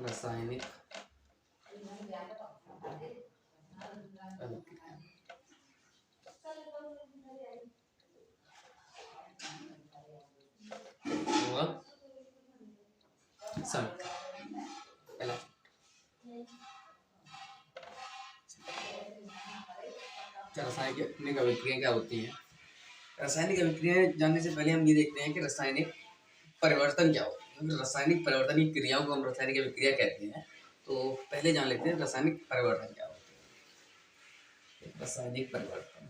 रासायनिक व समीकरण। पहला रासायनिक अभिक्रियाएं क्या होती हैं। रासायनिक अभिक्रियाएं जानने से पहले हम ये देखते हैं कि रासायनिक परिवर्तन क्या होता है। रासायनिक परिवर्तन की क्रियाओं को हम रासायनिक अभिक्रिया कहते हैं। तो पहले जान लेते हैं रासायनिक परिवर्तन क्या होता है। रासायनिक परिवर्तन,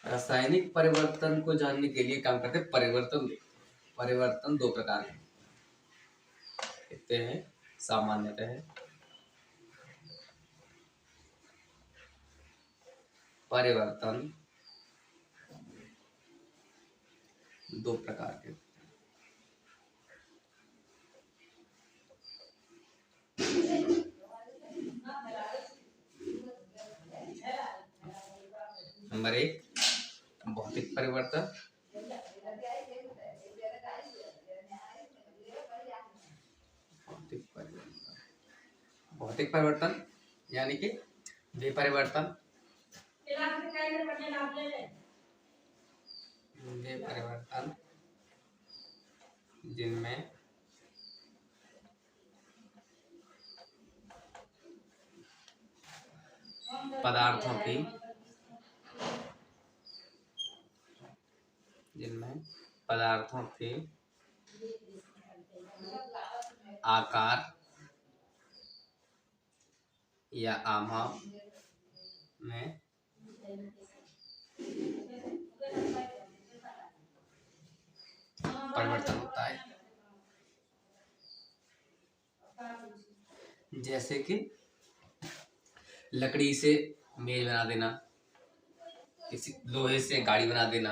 रासायनिक परिवर्तन को जानने के लिए काम करते हैं परिवर्तन। परिवर्तन दो प्रकार के कहते हैं। सामान्यतः परिवर्तन दो प्रकार के। नंबर एक, भौतिक परिवर्तन। भौतिक परिवर्तन यानी कि वे परिवर्तन जिनमें पदार्थों के आकार या आमाप में परिवर्तन होता है। जैसे कि लकड़ी से मेज बना देना, किसी लोहे से गाड़ी बना देना,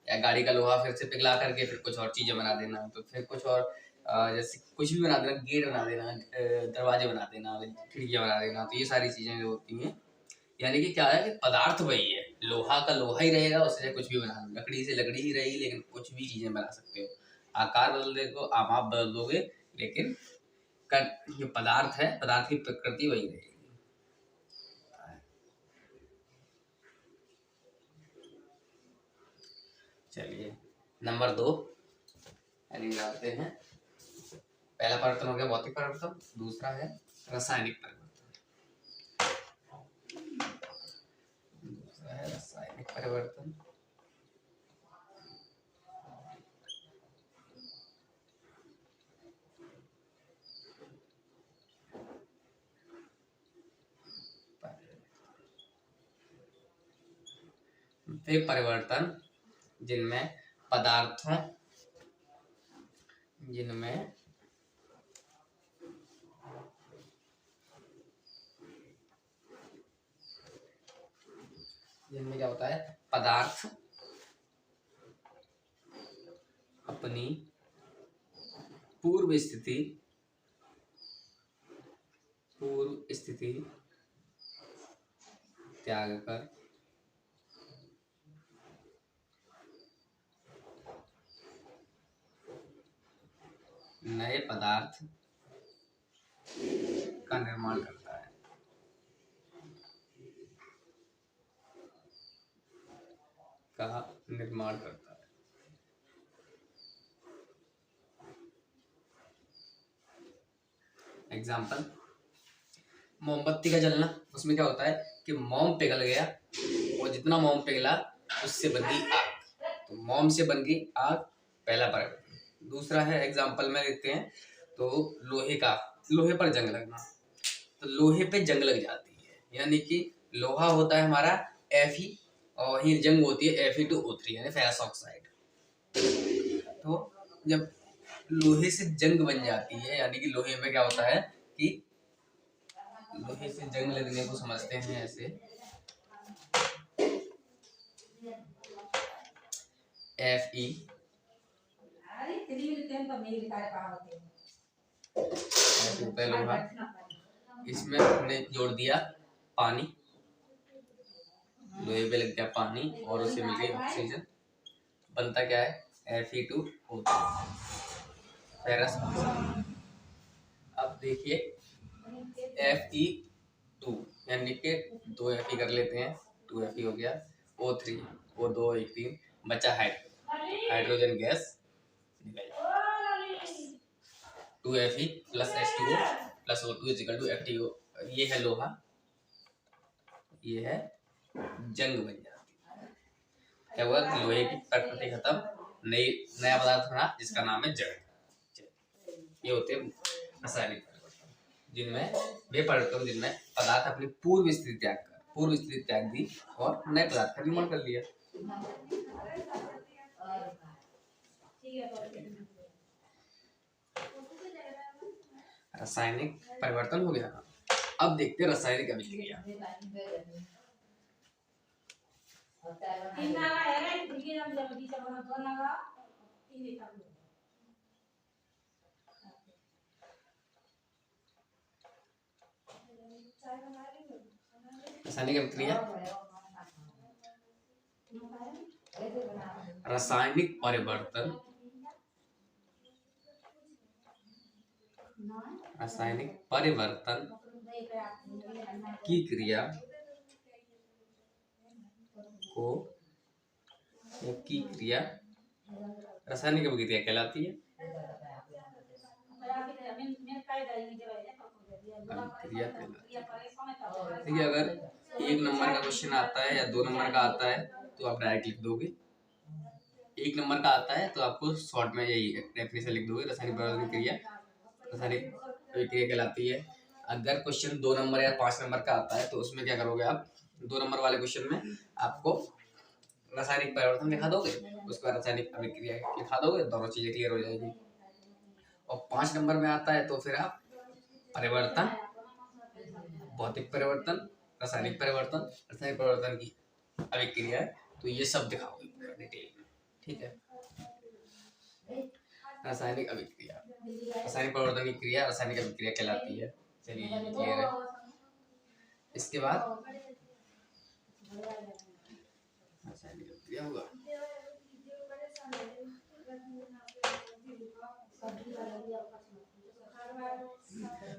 या गाड़ी का लोहा फिर से पिघला करके फिर कुछ और चीजें बना देना, तो फिर कुछ और जैसे कुछ भी बना देना, गेट बना देना, दरवाजे बना देना, खिड़कियां बना देना। तो ये सारी चीजें जो होती हैं, यानी कि क्या है कि पदार्थ वही है, लोहा का लोहा ही रहेगा, उससे कुछ भी बना, लकड़ी से लकड़ी ही रहेगी, लेकिन कुछ भी चीजें बना सकते हो। आकार बदल दो, आमाप बदल दोगे, लेकिन जो पदार्थ है, पदार्थ की प्रकृति वही रहेगी। चलिए नंबर दो जानते हैं। पहला परिवर्तन हो गया भौतिक परिवर्तन, दूसरा है रासायनिक परिवर्तन। दूसरा है रासायनिक परिवर्तन। वे परिवर्तन जिनमें पदार्थों जिनमें क्या होता है, पदार्थ अपनी पूर्व स्थिति त्याग कर नए पदार्थ का निर्माण करता है। एग्जाम्पल, मोमबत्ती का जलना, उसमें क्या होता है कि मोम पिघल गया और जितना मोम पिघला उससे बन गई आग, तो मोम से बन गई आग, पहला परिवर्तन। दूसरा है एग्जाम्पल में देखते हैं, तो लोहे पर जंग लगना, तो लोहे पे जंग लग जाती है, यानी कि लोहा होता है हमारा Fe और वहीं जंग होती है Fe2O3 यानी फेरस ऑक्साइड। तो जब लोहे से जंग बन जाती है, यानी कि लोहे में क्या होता है कि लोहे से जंग लगने को समझते हैं ऐसे, Fe होता है लोहा, इसमें हमने जोड़ दिया पानी, लोहे पे लग गया पानी और उससे मिल गई ऑक्सीजन, बनता क्या है Fe2O3। Ferrous oxide. अब देखिए Fe2 यानी कि 2 Fe कर लेते हैं, 2 Fe हो गया, O3 O2 1 3 बचा हाइड्रोजन गैस निकल 2Fe plus H2O plus O2 is equal to FeO। ये है लोहा, ये है जंग बन जाती है। क्या हुआ कि लोहे की प्रकृति खत्म, नया पदार्थ बना जिसका नाम है जंग। ये होते हैं रासायनिक परिवर्तन, जिनमें वे परिवर्तन जिनमें पदार्थ अपनी पूर्व स्थिति त्याग दी और नए पदार्थ का निर्माण कर लिया। रासायनिक परिवर्तन हो गया। अब देखते हैं रासायनिक अभिक्रिया। रासायनिक अभिक्रिया, रासायनिक परिवर्तन, रासायनिक परिवर्तन की क्रिया को की क्रिया रासायनिक अभिक्रिया कहलाती है। देखिए अगर 1 नंबर का क्वेश्चन आता है या 2 नंबर का आता है तो आप डायरेक्ट लिख दोगे। 1 नंबर का आता है तो आपको शॉर्ट में यही डेफिनेशन लिख दोगे, रासायनिक परिवर्तन क्रिया रासायनिक अभिक्रिया कहलाती है। अगर क्वेश्चन 2 नंबर या 5 नंबर का आता है तो उसमें क्या करोगे आप, 2 नंबर वाले क्वेश्चन में आपको रासायनिक परिवर्तन लिखा दोगे, उसके बाद रासायनिक अभिक्रिया लिखा दोगे, दोनों चीजें क्लियर हो जाएगी। और 5 नंबर में आता है तो फिर आप परिवर्तन, भौतिक परिवर्तन, रासायनिक परिवर्तन की अभिक्रिया है, तो ये सब दिखाओगे डिटेल में, ठीक है। रासायनिक अभिक्रिया, रासायनिक परिवर्तन की क्रिया रासायनिक अभिक्रिया कहलाती है। चलिए ये क्लियर है। इसके बाद रासायनिक अभिक्रिया होगा,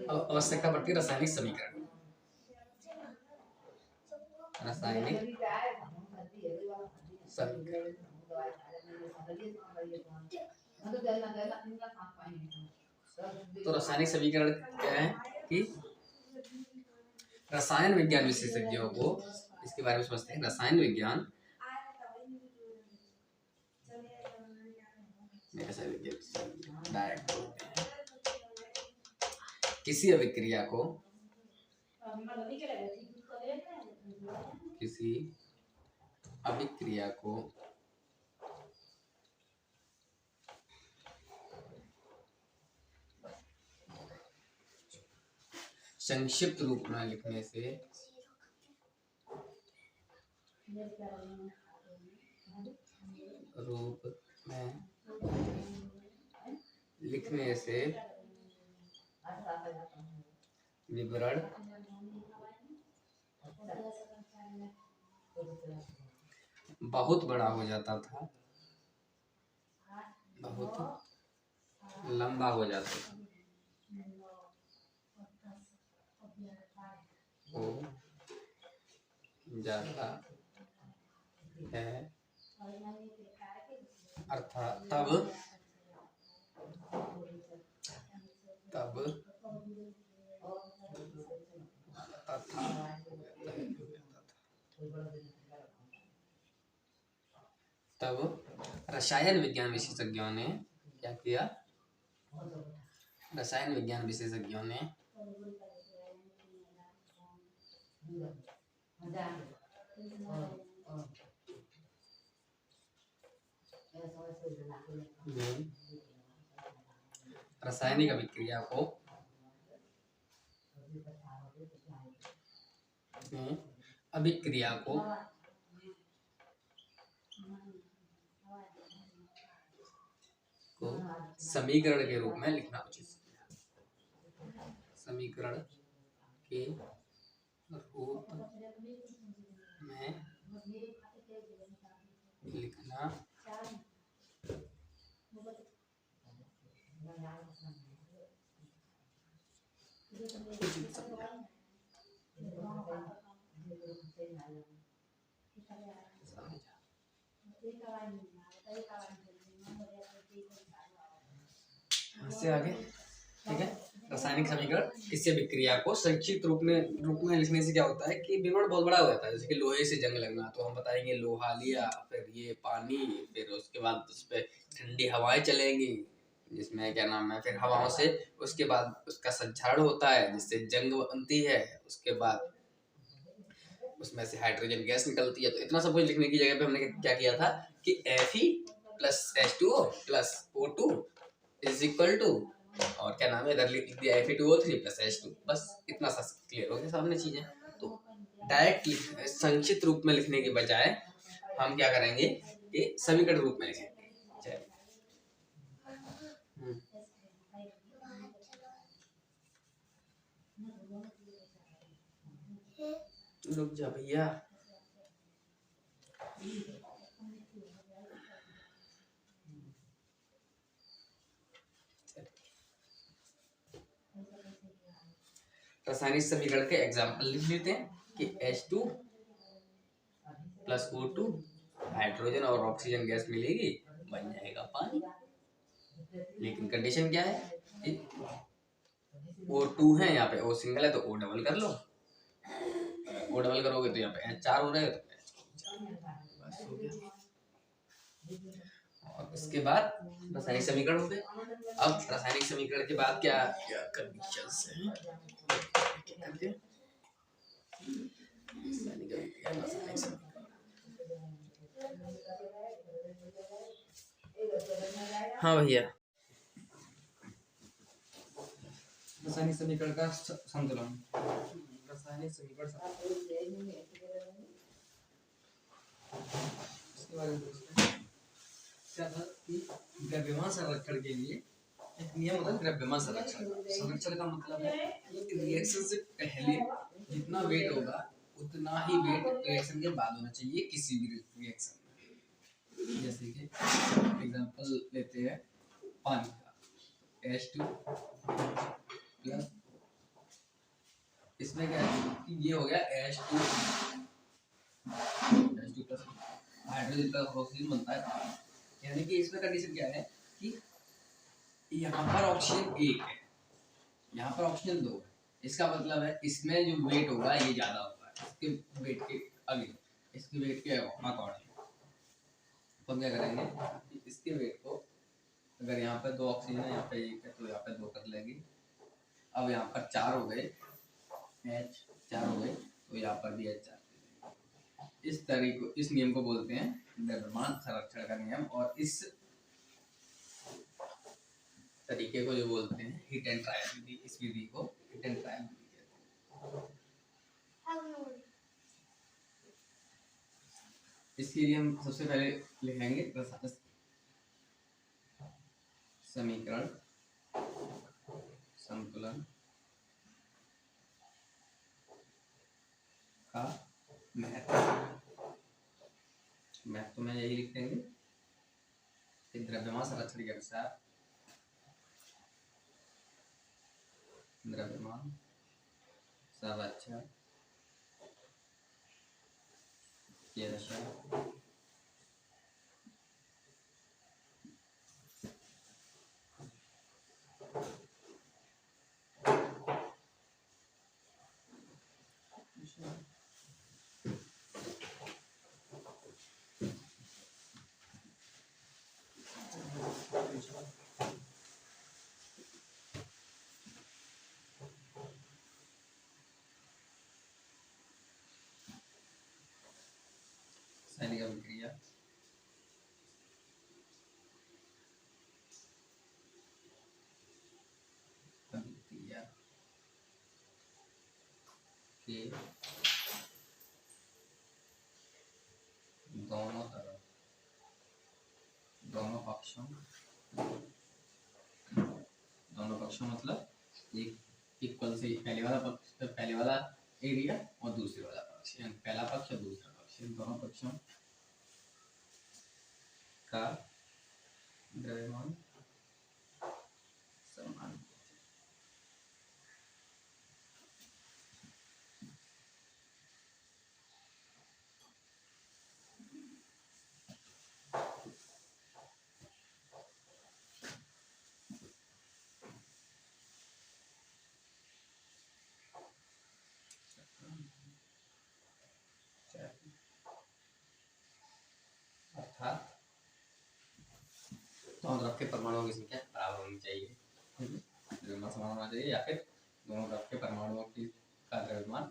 अब आवश्यकता पड़ती है रासायनिक समीकरण। रासायनिक समीकरण, तो रासायनिक समीकरण क्या है कि रसायन विज्ञान विशेषज्ञों को इसके बारे में समझते हैं। रसायन विज्ञान डायरेक्ट किसी अभिक्रिया को संक्षिप्त रूप में लिखने से विवरण बहुत बड़ा हो जाता था, बहुत लंबा हो जाता था, हो जाता है, अर्थात तब रसायन विज्ञान विशेषज्ञों ने क्या किया, रसायन विज्ञान विशेषज्ञों ने रासायनिक अभिक्रिया को समीकरण के रूप में लिखना उचित है। समीकरण के रूप में लिखना इससे आगे ठीक है। रासायनिक समीकरण किसी भी क्रिया को संक्षिप्त रूप में लिखने से क्या होता है कि विवरण बहुत बड़ा हो जाता है। जैसे कि लोहे से जंग लगना, तो हम बताएंगे लोहा लिया, फिर ये पानी, फिर उसके बाद उस पर ठंडी हवाएं चलेंगी जिसमें क्या नाम है, फिर हवाओं से उसके बाद उसका संक्षारण होता है जिससे जंग बनती है। उसके बाद उसमें से हाइड्रोजन गैस निकलती है। तो इतना सब कुछ लिखने की जगह पे हमने क्या किया था कि Fe plus H2O plus O2 is equal to, और क्या नाम है, इधर लिख दिया Fe2O3 प्लस H2। बस इतना सा क्लियर हो गया सामने चीजें। तो डायरेक्ट संक्षिप्त रूप में लिखने के बजाय हम क्या करेंगे कि समीकरण रूप में लिखेंगे। रुक जा भैया। रासायनिक समीकरण के एग्जाम्पल लिख लेते हैं कि H2 प्लस O2 हाइड्रोजन और ऑक्सीजन गैस मिलेगी, बन जाएगा पानी। लेकिन कंडीशन क्या है, O2 है यहाँ पे, O सिंगल है तो O डबल कर लो, O डबल करोगे तो यहाँ पे H4 हो रहेगा तो बस हो गया। और उसके बाद रासायनिक समीकरण हो गए। अब रासायनिक समीकरण के बाद क्या क्या कंडीशंस हैं करके हाँ भैया, रासायनिक समीकरण का संतुलन, रासायनिक समीकरण इसके बारे में क्या था कि द्रव्यमान संरक्षण के लिए एक नियम होता है द्रव्यमान संरक्षण। संरक्षण का मतलब है कि रिएक्शन से पहले जितना वेट होगा उतना ही वेट रिएक्शन के बाद होना चाहिए किसी भी रिएक्शन में। जैसे कि एग्जांपल लेते हैं पानी का, H2 प्लस, इसमें क्या है कि ये हो गया H2 plus hydrogen plus oxygen बनता है। यानी कि इसमें कंडीशन क्या है कि यहाँ पर ऑक्सीजन 1 है, यहाँ पर ऑक्सीजन 2 है। इसका मतलब है इसमें जो वेट होगा ये ज्यादा होगा इसके वेट के अगेंस्ट, इसके वेट के अकॉर्डिंग। तो हम क्या करेंगे कि इसके वेट को, अगर यहाँ पे 2 ऑक्सीजन है, यहाँ पे 1 है, तो यहाँ पे 2 कर लेंगे। अब यहाँ पर 4 हो गए, H4 हो गए, तो यहाँ पर भी H4। इस तरीके, इस नियम को बोलते हैं द्रव्यमान संरक्षण का नियम। और इस तरीके को जो बोलते हैं हिट एंड ट्रायल विधि। इस विधि को हिट एंड ट्रायल विधि कहते हैं। इसके लिए हम सबसे पहले लिखेंगे समीकरण संतुलन का महत्व में यही लिख देंगे कि द्रव्यमान संरक्षण के अनुसार द्रव्यमान संरक्षण के अनुसार रासायनिक अभिक्रिया के दोनों तरफ, दोनों पक्षों मतलब एक इक्वल से पहले वाला पक्ष, पहले वाला एरिया और दूसरे वाला पक्ष, यानी पहला पक्ष और दूसरा पक्ष, इन दोनों पक्षों का द्रव्यमान समान। था दोनों तरफ के परमाणुओं की संख्या बराबर होनी चाहिए, द्रव्यमान समान होना चाहिए, या फिर दोनों तरफ के परमाणुओं की का द्रव्यमान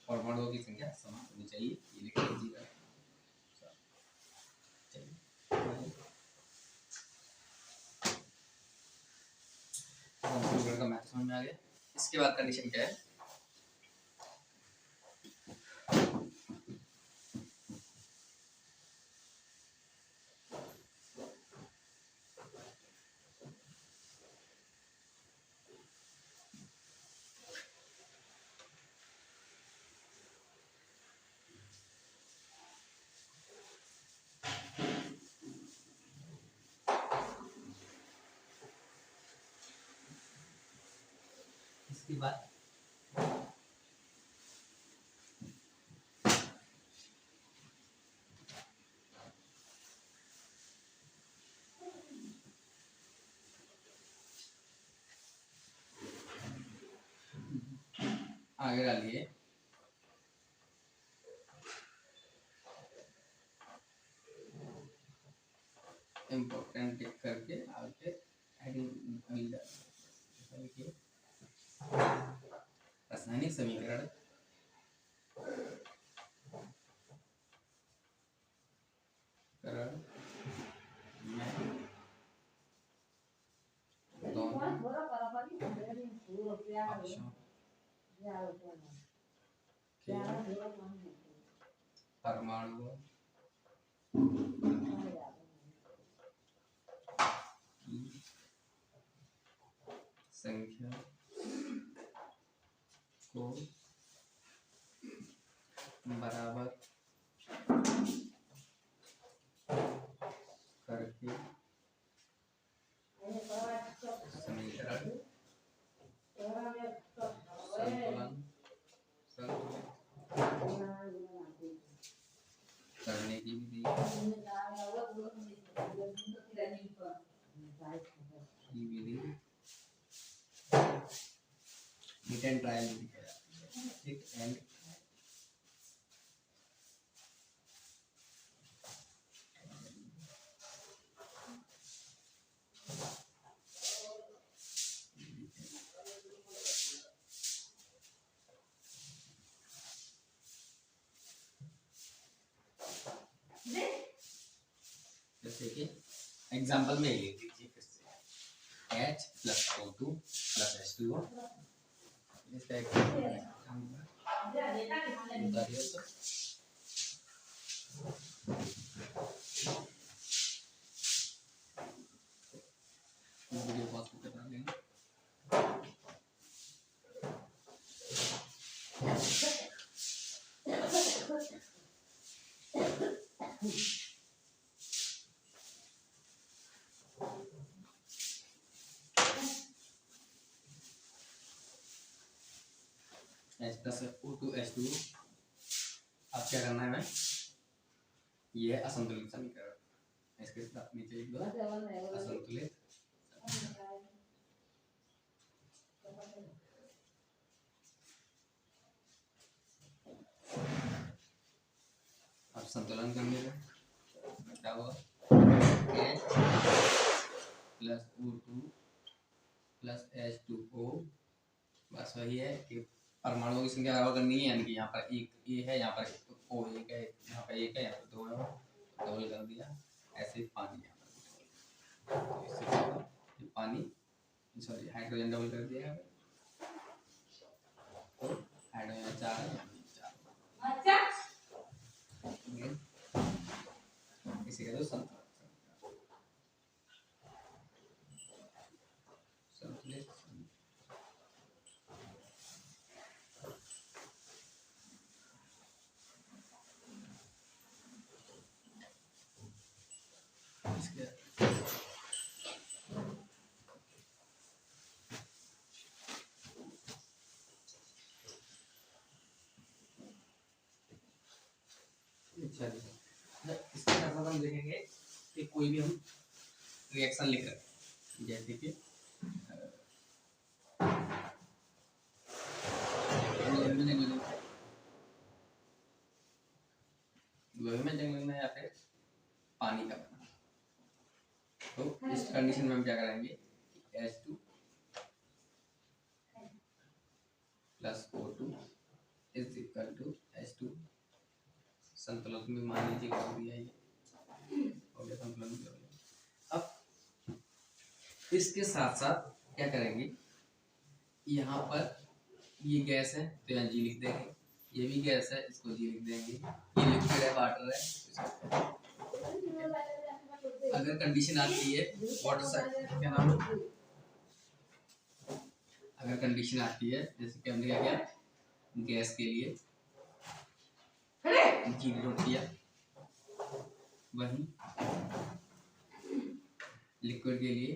परमाणुओं की संख्या समान होनी चाहिए। ये लिख लीजिएगा। का मैथ समझ में आ गया। इसके बाद कंडीशन क्या है, इसके बाद आगे डालिए इम्पोर्टेंट टिक करके आगे हेडिंग रासायनिक समीकरण परमाणुओं की संख्या को बराबर करके समीकरण करने की विधि hit and trial hit and जैसे कि एग्जांपल में ले लीजिए फिर से H plus O2 plus H2O इसका एक वीडियो पॉज करना लेंगे। H plus O2 H2 अब क्या करना है मैं, ये असंतुलित समीकरण इसके साथ नीचे लिख दो असंतुलित अब संतुलन करने का क्या होगा H plus O2 plus H2O बस वही है कि परमाणुओं की संख्या बराबर करनी है, यानी कि यहाँ पर एक ए है, यहाँ पर O एक है, यहाँ पर एक है, यहाँ पर दो है, डबल कर दिया। ऐसे पानी यहाँ पर तो इससे क्या होगा, पानी सॉरी हाइड्रोजन डबल कर दिया तो हाइड्रोजन 4 है, इसे कहते हैं संतुलन। अच्छा इसके साथ हम देखेंगे कि कोई भी हम रिएक्शन लिख रहे हैं, जैसे कि लोहे में जंग लगना या फिर पानी का बना। तो इस कंडीशन में हम क्या करेंगे, H2 plus O2 is equal to H2, संतुलन में मान लीजिए कर दिया ये हो गया, संतुलन भी हो गया। अब इसके साथ साथ क्या करेंगे, यहाँ पर ये गैस है तो यहाँ G लिख देंगे, ये भी गैस है इसको G लिख देंगे, ये लिक्विड है वाटर है। अगर कंडीशन आती है वाटर साइड क्या नाम है, अगर कंडीशन आती है जैसे कि हमने क्या किया गैस के लिए G नोट किया, वही लिक्विड के लिए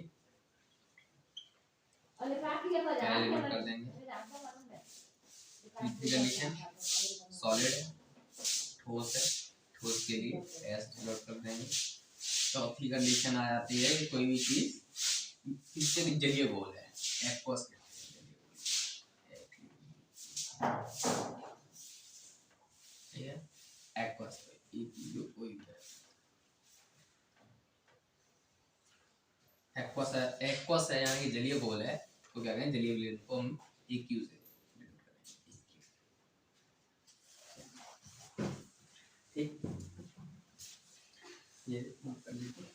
नोट कर देंगे। तीसरी कंडीशन सॉलिड है, ठोस है, ठोस के लिए S नोट कर देंगे। चौथी कंडीशन आ जाती है कोई भी चीज किससे जलीय घोल है, एक्वस एक्वस एक्वस है, एक्वस है यानी कि जलीय घोल है, तो क्या करें जलीय विलयन को हम EQ से ठीक, ये कर लीजिए।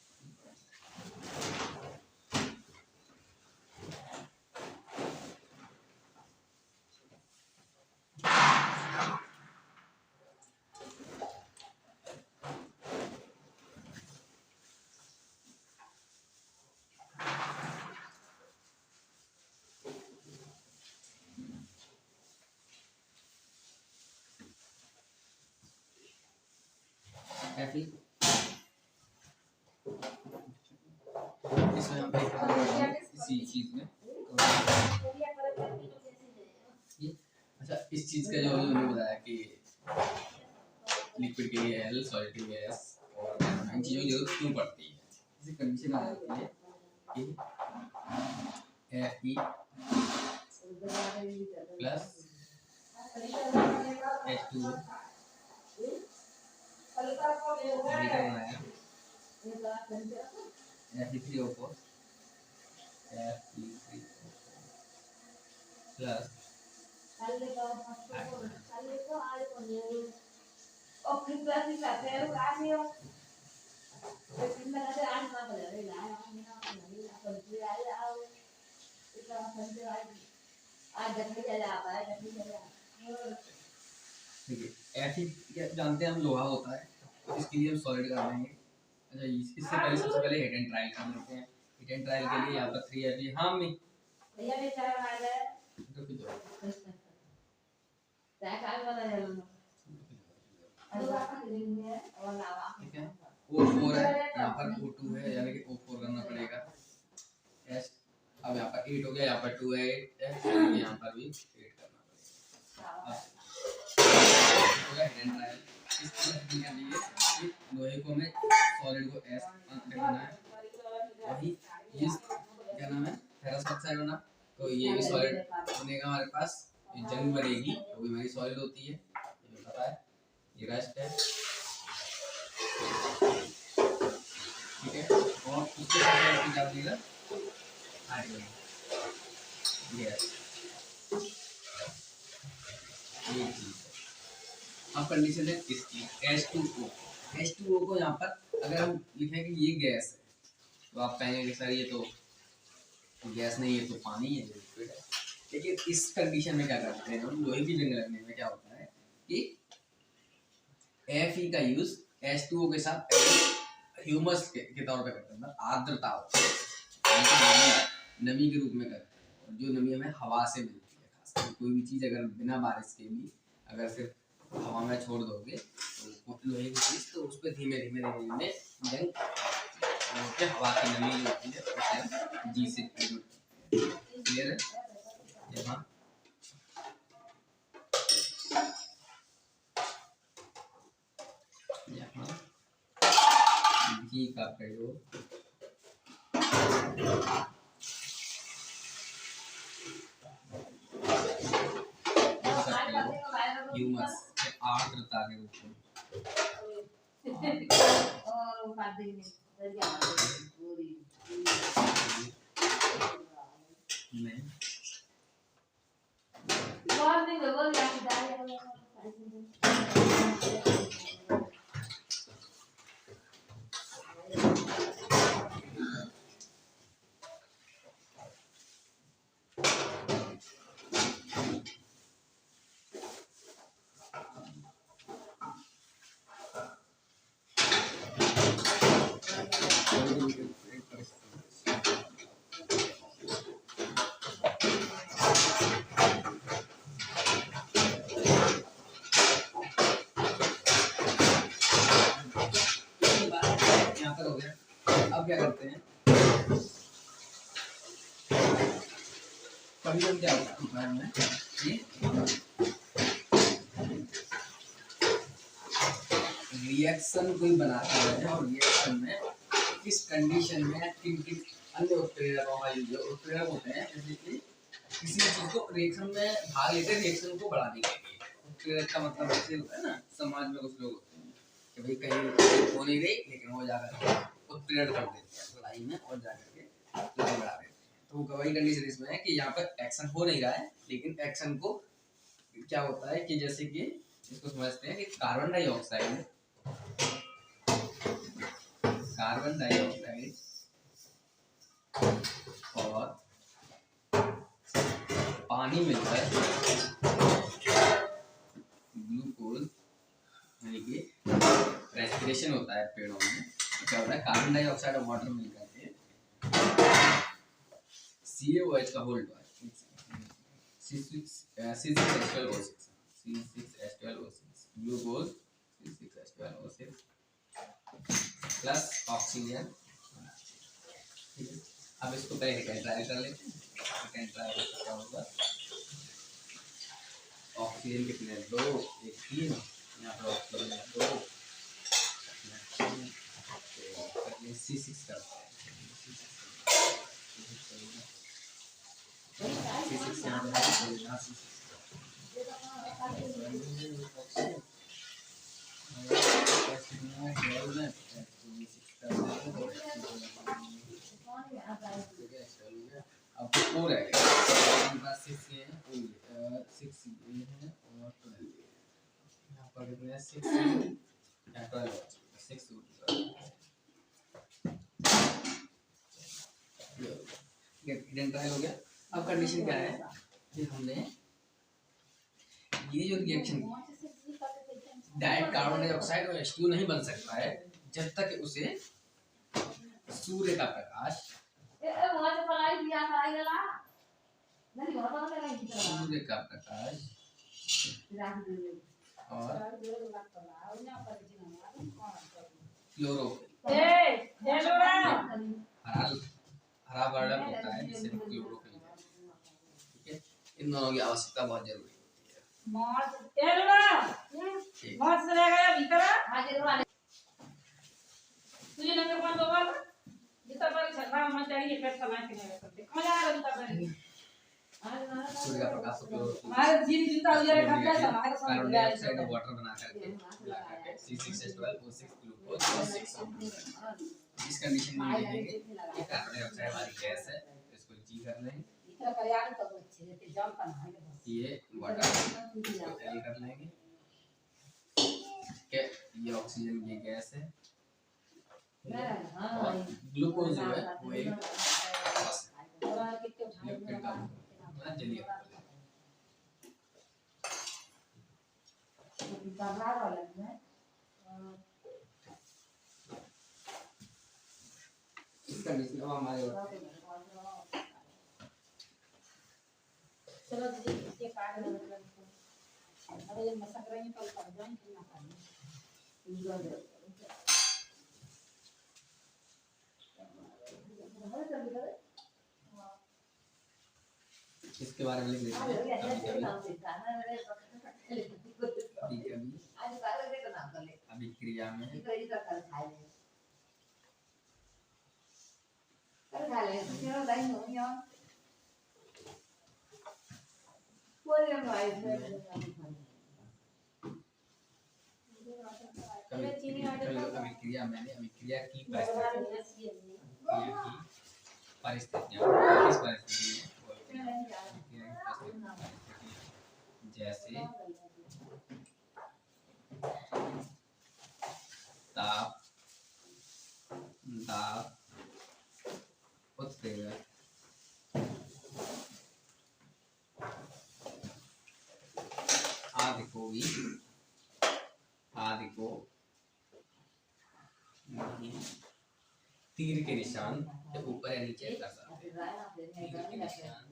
इसमें हम इसी चीज में अच्छा, इस चीज का जो उन्होंने बताया कि लिक्विड के लिए L, सॉलिड के लिए S और इन चीजों की जरूरत क्यों पड़ती है, इसी कंडीशन आ जाती है कि Fe प्लस H2O बनाया Fe3O4 प्लस जानते हैं हम लोहा होता है, तो इसके लिए हम सॉलिड कर देंगे। अच्छा, इससे पहले सबसे पहले हिट एंड ट्रायल कर लेते हैं। हिट एंड ट्रायल के लिए यहाँ पर 3 हाँ मैं ठीक है, O4 है यहाँ पर, O2 है यानी कि O4 करना पड़ेगा। अब यहाँ पर 8 हो गया, यहाँ पर 2 है 8 है, यहाँ पर भी 8 करना पड़ेगा। हिट एंड ट्रायल इसके लिए कि लोहे को हमें सॉलिड को S रखना है, वही ये क्या नाम है फेरस ऑक्साइड होना, तो ये भी सॉलिड होने का हमारे पास जंग बनेगी, वो भी हमारी सॉलिड होती है, ये पता है, ये रस्ट है ठीक है। और उसके साथ क्या बनेगा आयरन, ये चीज है। अब कंडीशन है इसकी H2O, H2O को यहाँ पर अगर हम लिखें कि ये गैस है तो आप कहेंगे कि सर ये तो गैस नहीं, ये तो पानी है, लिक्विड है। लेकिन इस कंडीशन में क्या करते हैं हम, लोहे की जंग लगने में क्या होता है कि Fe का यूज H2O के साथ ह्यूमस के तौर पे करते हैं, आर्द्रता नमी के रूप में करते हैं, और जो नमी हमें हवा से मिलती है, खासकर कोई भी चीज अगर बिना बारिश के भी अगर सिर्फ हवा में छोड़ दोगे तो लोहे की चीज, तो उस पर धीमे धीमे जंग हवा की नमी जो होती है उसे जी से क्लियर है। यहाँ जी का प्रयोग ह्यूमस आर्द्रता के रूप में और वो काट देंगे पूरी नहीं बहुत नहीं लोगों ने याद डाले यहाँ तक हो गया। अब क्या करते हैं, कभी कभी क्या होता है कि रिएक्शन कोई बनाता है और रिएक्शन में किस कंडीशन में किन किन अन्य उत्प्रेरक होते हैं, जैसे कि किसी चीज को रिएक्शन में भाग लेते हैं रिएक्शन को बढ़ाने के लिए। उत्प्रेरक का मतलब ऐसे होता है ना, समाज में कुछ लोग होते हैं कि भाई कहीं हो नहीं रही लेकिन वो जाकर उत्प्रेरण कर देते हैं लड़ाई में और जाकर के लड़ाई बढ़ा देते हैं। तो वही कंडीशन इसमें है कि यहाँ पर एक्शन हो नहीं रहा है लेकिन एक्शन को क्या होता है कि जैसे कि इसको समझते हैं कि कार्बन डाइऑक्साइड और पानी मिलकर ग्लूकोज यानी कि रेस्पिरेशन होता है पेड़ों में। तो क्या होता है, कार्बन डाइऑक्साइड और वाटर मिलकर के CaOH का hold C6H12O6 glucose C6H12O6 plus oxygen. ठीक है, अब इसको पहले ट्राई कर लेते हैं। ट्राई क्या होगा, ऑक्सीजन कितने, 2 1 3, यहाँ पर ऑक्सीजन 2 C6 करते हैं। C6 यहाँ पे अब 4 है, 6 ये है, 6 ये है और 12 यहाँ पर कितने 6 यहाँ 12 6 ट्रायल हो गया। अब कंडीशन क्या है कि हमने ये जो रिएक्शन डायरेक्ट कार्बन डाइऑक्साइड और H2 नहीं बन सकता है जब तक उसे सूर्य का प्रकाश और हरा वर्णन होता है जिससे क्लोरोफिल। ठीक है, इन दोनों की आवश्यकता बहुत जरूरी है। सूर्य का प्रकाश कार्बन डाइऑक्साइड और वाटर बना करके C6H12O6 ग्लूकोज और 6 इस कंडीशन में लिखेंगे कि कार्बन डाइऑक्साइड हमारी गैस है, इसको G कर लेंगे, ये वाटर को L कर लेंगे, ठीक है, ये ऑक्सीजन ये गैस है और ग्लूकोज जो है वो एक लिक्विड का जलीय इस कंडीशन में हमारे चलो जी ये काट लो अब ये मसक रही है तो कर जाएं कि ना करें इसके बारे में लिख देते हैं। अभी क्रिया में केमिकल अभिक्रिया मैंने अभिक्रिया की परिस्थितियाँ किस परिस्थिति में अभिक्रिया की परिस्थितियाँ जैसे ताप दाब उत्प्रेरक आदि को नहीं तीर के निशान या ऊपर या नीचे कर सकते हैं। तीर के निशान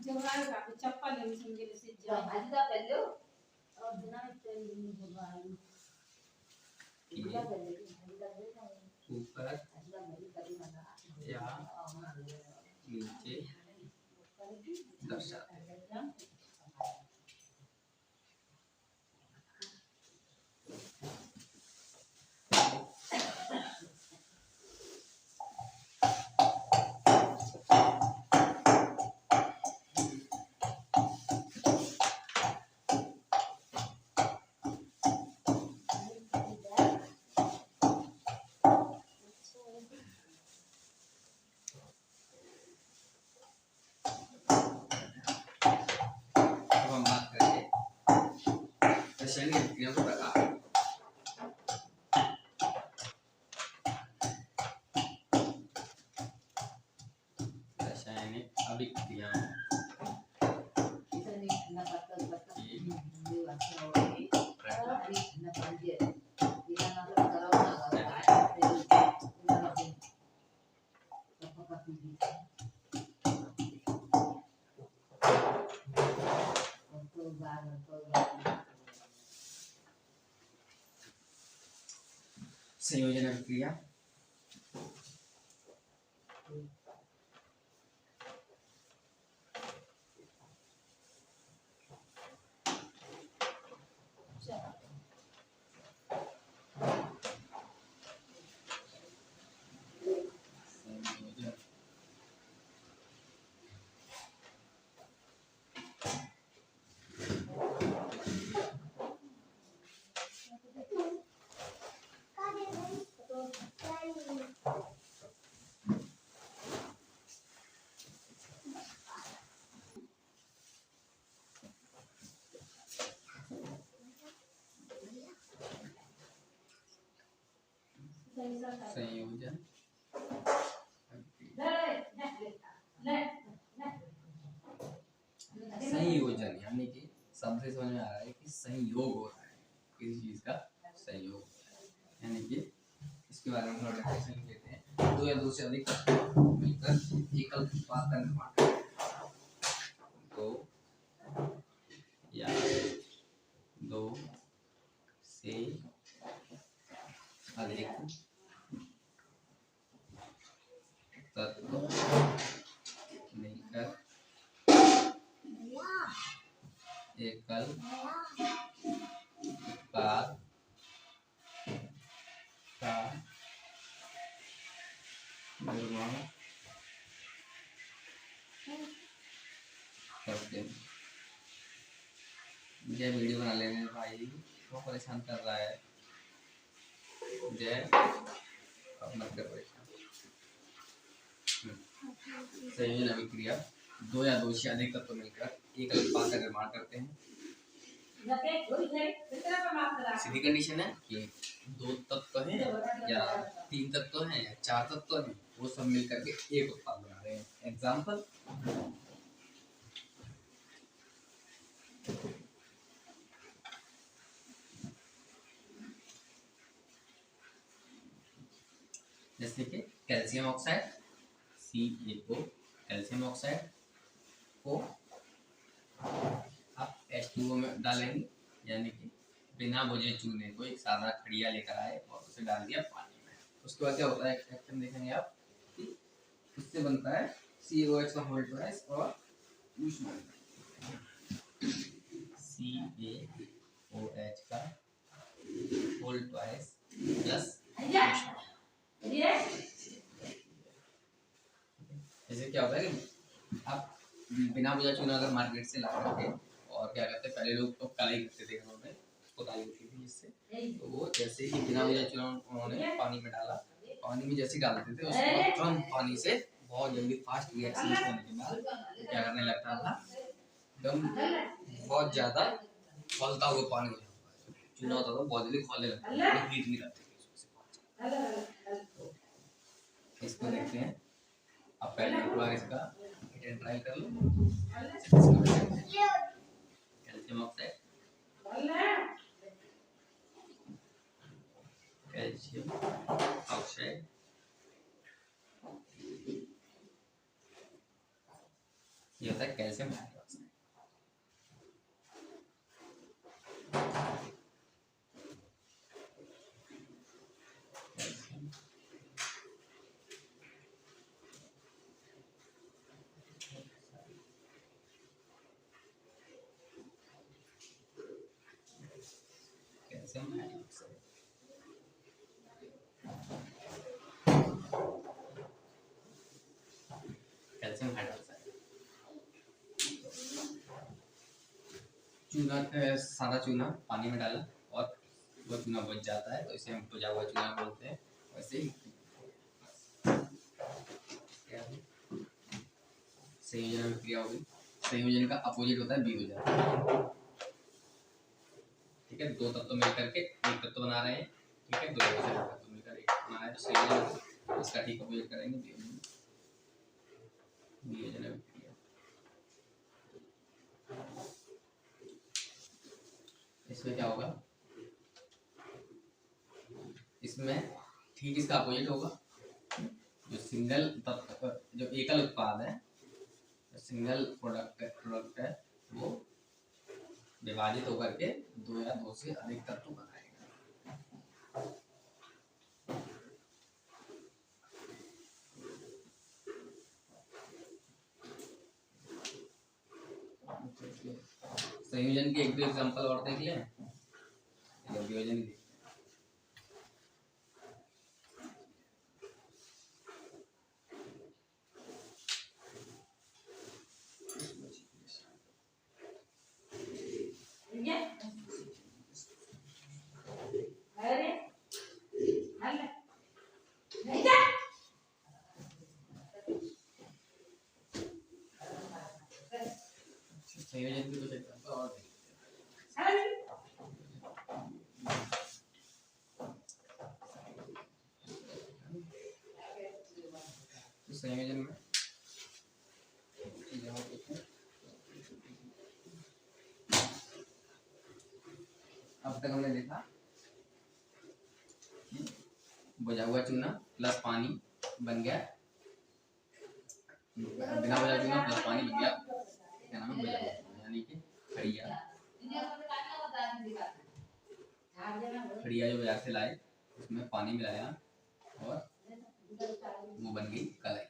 जवार का चप्पल है उसमें जैसे ऊपर या नीचे दर्शाते हैं। अब हम बात करेंगे रासायनिक अभिक्रियाओं के प्रकार। रासायनिक अभिक्रियाओं संयोजन अभिक्रिया संयोजन संयोजन यानी कि शब्द से समझ में आ रहा है कि संयोग हो रहा है, किसी चीज का संयोग हो रहा है। यानी कि इसके बारे में थोड़ा डेफिनेशन देते हैं। दो या दो से अधिक मिलकर एकल उत्पाद का निर्माण करते हैं। दो या दो से अधिक तत्व मिलकर एकल उत्पाद का निर्माण करते हैं। जय वीडियो बना लेने भाई, वो परेशान कर रहा है। जय अपना परेशान। संयोजन अभिक्रिया दो या दो से अधिक तत्व मिलकर एक उत्पाद का निर्माण करते हैं। सीधी कंडीशन है कि दो तत्व हैं या तीन तत्व हैं या चार तत्व हैं, वो सब मिलकर के एक उत्पाद बना रहे हैं। एग्जाम्पल जैसे कि calcium oxide CaO, calcium oxide को आप H2O में डालेंगे, यानी कि बिना बुझे चूने को एक सादा खड़िया लेकर आए और उसे डाल दिया पानी में। उसके बाद क्या होता है एक्शन देखेंगे आप कि उससे बनता है CaOH का होल ट्वाइस और CaOH का होल ट्वाइस प्लस जैसे क्या होता है कि आप बिना बुझा चूना अगर मार्केट से ला करके और क्या कहते हैं, पहले लोग तो काली करते थे घरों में, खुदाई होती थी जिससे तो वो जैसे ही बिना वजह चूना उन्होंने पानी में डाला, पानी में जैसे डालते थे उसको तुरंत पानी से बहुत जल्दी फास्ट रिएक्शन होने के बाद क्या करने लगता था, एकदम बहुत ज्यादा खौलता हुआ पानी हो जाता था, चूना होता था बहुत जल्दी खौलने लगता था, हीट नहीं करती थी उसमें। तो इसको देखते हैं, अब पहले एक बार इसका हिट एंड ट्राई कर लो। कैल्शियम ऑक्साइड, कैल्शियम ऑक्साइड, ये होता है calcium hydroxide. Calcium hydroxide, calcium hydroxide. चूना, सादा चूना पानी में डाला और वो चूना बच जाता है, तो इसे हम बुझा हुआ चूना बोलते हैं। वैसे ही संयोजन में क्रिया होगी, संयोजन का अपोजिट होता है वियोजन। ठीक है, दो तत्व मिलकर के एक तत्व बना रहे हैं, ठीक है, दो तत्व मिलकर एक बना रहे हैं, तो संयोजन इसका ठीक अपोजिट करेंगे, वियोजन। वियोजन में क्रिया इसमें क्या होगा, इसमें ठीक इसका अपोजिट होगा। जो सिंगल तत्व, जो एकल उत्पाद है, सिंगल प्रोडक्ट है, वो विभाजित होकर के दो या दो से अधिक तत्व बनाएगा। संयोजन के एक दो एग्जांपल और देख लें, वियोजन ही संयोजन की कुछ एग्जांपल और देख तो संयोजन में अब तक हमने देखा बुझा हुआ चूना प्लस पानी बन गया, बिना बुझा चूना प्लस पानी बन गया, क्या नाम है, बुझा हुआ चूना, यानी कि खड़िया। खड़िया जो बाजार से लाए उसमें पानी मिलाया और वो बन गई कलाई,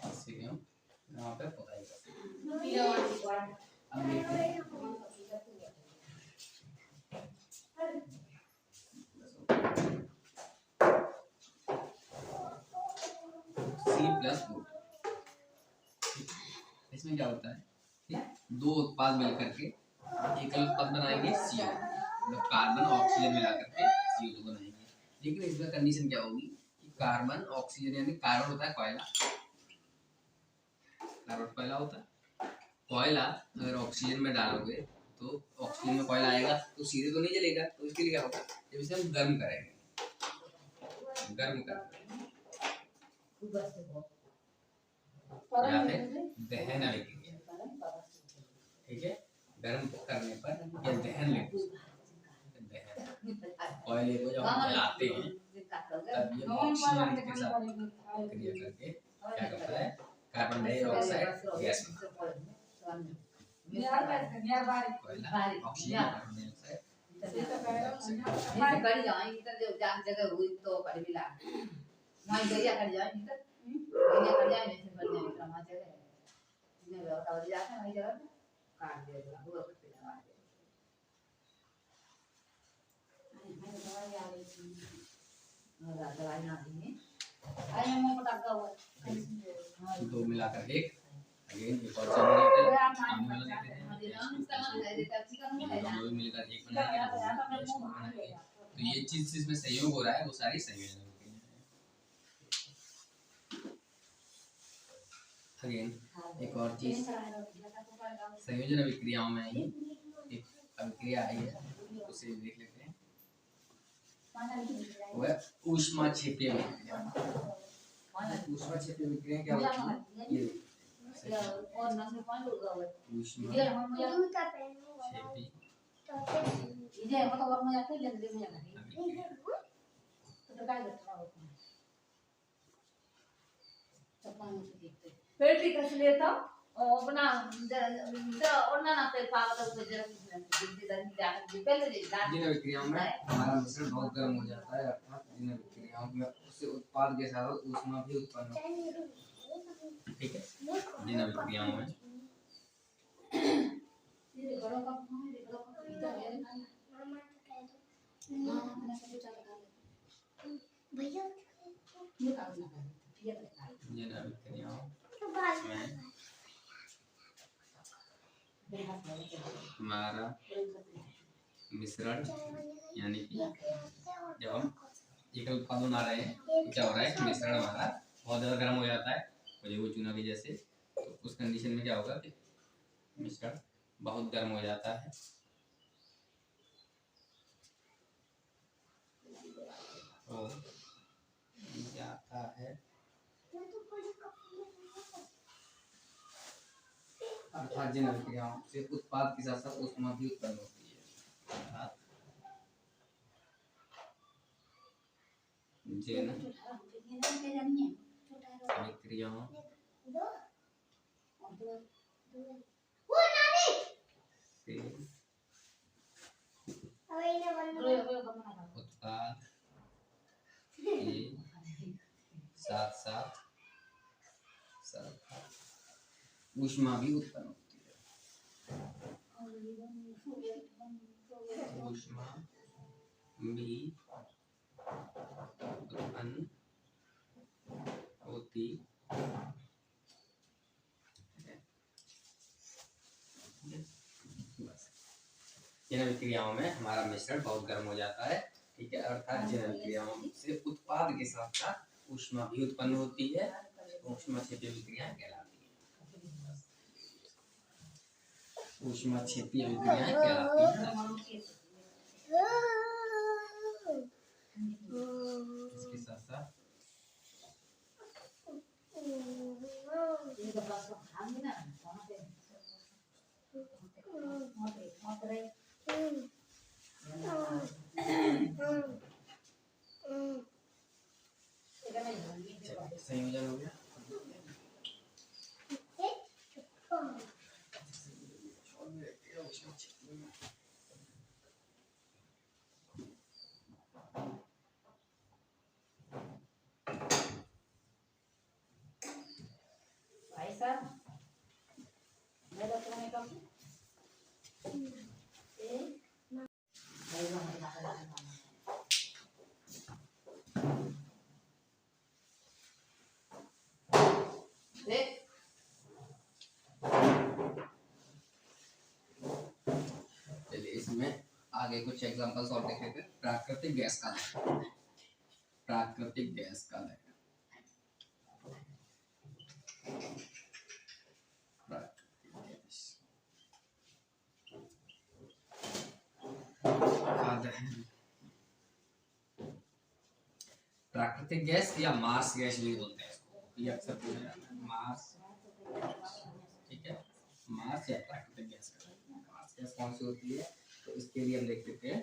इससे हम यहाँ पे पोताई करते हैं। अब देखते हैं C+O, इसमें क्या होता है, दो उत्पाद मिलकर के एकल उत्पाद बनाएंगे CO, मतलब कार्बन ऑक्सीजन मिला करके CO2 बनाएंगे। लेकिन इसमें कंडीशन क्या होगी कि कार्बन ऑक्सीजन, यानी कार्बन होता है कोयला, कार्बन कोयला होता है, कोयला अगर ऑक्सीजन में डालोगे तो ऑक्सीजन में कोयला आएगा तो सीधे तो नहीं जलेगा, तो इसके लिए क्या होगा, जब इसे हम गर्म करेंगे, गर्म करेंगे या फिर दहन लगेगी, ठीक है, गर्म करने पर या दहन लगेगी, कोयले को जब हम जलाते हैं तब ये ऑक्सीजन के साथ क्रिया करके क्या करता है, कार्बन डाइऑक्साइड गैस बनाता है, कोयला ऑक्सीजन कार्बन दो मिलाकर एक अगेन एक और चैनल लेते हैं, सामने वाला लेते हैं, दोनों भी मिलकर एक बनाएंगे। तो ये चीज जिसमें सहयोग हो रहा है वो सारी संयोजन अभिक्रियाएं हैं। अगेन एक और चीज संयोजन अभिक्रियाओं में ही एक अभिक्रिया आई है, उसे देख लेते हैं। वो है ऊष्माक्षेपीय अभिक्रिया। ऊष्माक्षेपीय अभिक्रिया क्या होती है? ये पेटी कस लेता और बना जरा और ना पे पागल को जरा जिन अभिक्रियाओं में हमारा मिश्रण बहुत गर्म हो जाता है, अर्थात जिन अभिक्रियाओं में उससे उत्पाद के साथ ऊष्मा भी उत्पन्न होती है। ठीक है, जिन अभिक्रियाओं में जिन अभिक्रियाओं में हमारा मिश्रण यानी कि जब हम एकल उत्पाद बना रहे हैं तो क्या हो रहा है कि मिश्रण हमारा बहुत ज़्यादा गर्म हो जाता है, मुझे वो चूना भी जैसे, तो उस कंडीशन में क्या होगा कि मिश्रण बहुत गर्म हो जाता है और जाता है, अर्थात जिन अभिक्रियाओं से उत्पाद के साथ साथ ऊष्मा भी उत्पन्न होती है, अर्थात जिन अभिक्रियाओं से उत्पाद के साथ साथ ऊष्मा भी उत्पन्न होती है, ऊष्मा भी उत्पन्न होती है। बस जिन अभिक्रियाओं में हमारा मिश्रण बहुत गर्म हो जाता है, ठीक है, अर्थात जिन अभिक्रियाओं से उत्पाद के साथ साथ ऊष्मा भी उत्पन्न होती है, ऊष्माक्षेपीय अभिक्रियाएं कहलाती हैं। ऊष्माक्षेपीय अभिक्रियाएं कहलाती हैं। इसके साथ साथ संयोजन हो गया। भाई साहब मैं तो तुम्हें कब चलिए इसमें आगे कुछ एग्जांपल्स और देख लेते हैं। प्राकृतिक गैस का दहन, प्राकृतिक गैस का दहन, प्राकृतिक गैस या मार्स गैस भी बोलते हैं इसको, ये अक्सर पूछा जाता है मार्स, ठीक है, मार्स या प्राकृतिक गैस। मार्स गैस कौन सी होती है? तो इसके लिए हम देख लेते हैं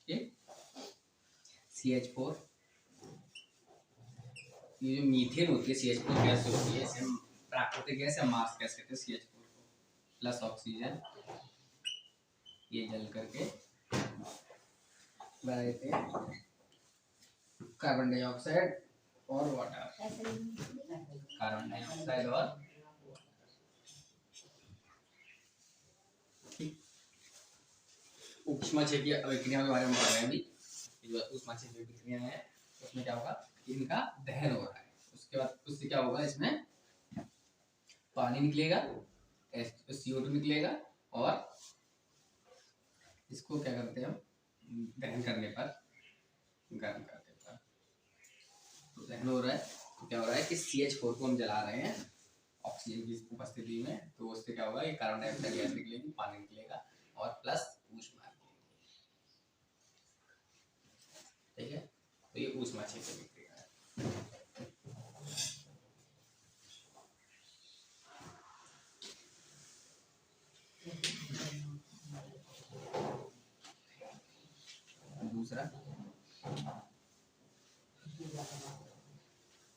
कि CH4, ये जो मीथेन होती है CH4 गैस जो होती है, इसे हम प्राकृतिक गैस या मार्स गैस कहते हैं। CH4 को प्लस ऑक्सीजन ये जल करके बना देते हैं कार्बन डाइऑक्साइड और वाटर, कार्बन डाइऑक्साइड और ऊष्माक्षेपीय अभिक्रियाओं के बारे में बता रहे हैं अभी। जो ऊष्माक्षेपीय अभिक्रियाएं हैं उसमें क्या होगा, इनका दहन हो रहा है, उसके बाद उससे क्या होगा, इसमें पानी निकलेगा, CO2 निकलेगा, और इसको क्या करते हैं हम, दहन करने पर, गर्म करने पर तो दहन हो रहा है। तो क्या हो रहा है कि CH4 को हम जला रहे हैं ऑक्सीजन की उपस्थिति में, तो उससे क्या होगा, ये कार्बन डाइऑक्साइड गैस निकलेगी, पानी निकलेगा और प्लस ऊष्मा निकलेगी। ठीक है, तो ये ऊष्मा क्षेत्र विक्रिया है। दूसरा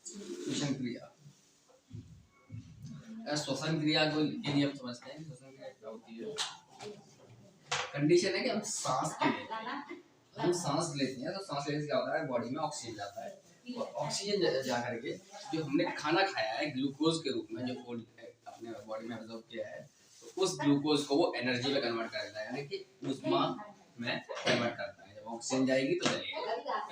श्वसन क्रिया। श्वसन क्रिया को के लिए हम समझते हैं श्वसन क्रिया क्या होती है। कंडीशन है कि हम सांस के लिए, हम सांस लेते हैं, तो सांस लेने से क्या होता है, बॉडी में ऑक्सीजन जाता है, और ऑक्सीजन जा करके जो हमने खाना खाया है ग्लूकोज के रूप में, जो फूड अपने बॉडी में एब्जॉर्ब किया है, तो उस ग्लूकोज को वो एनर्जी में कन्वर्ट कर देता है, यानी कि ऊष्मा में कन्वर्ट करता है। जब ऑक्सीजन जाएगी तो जलेगा,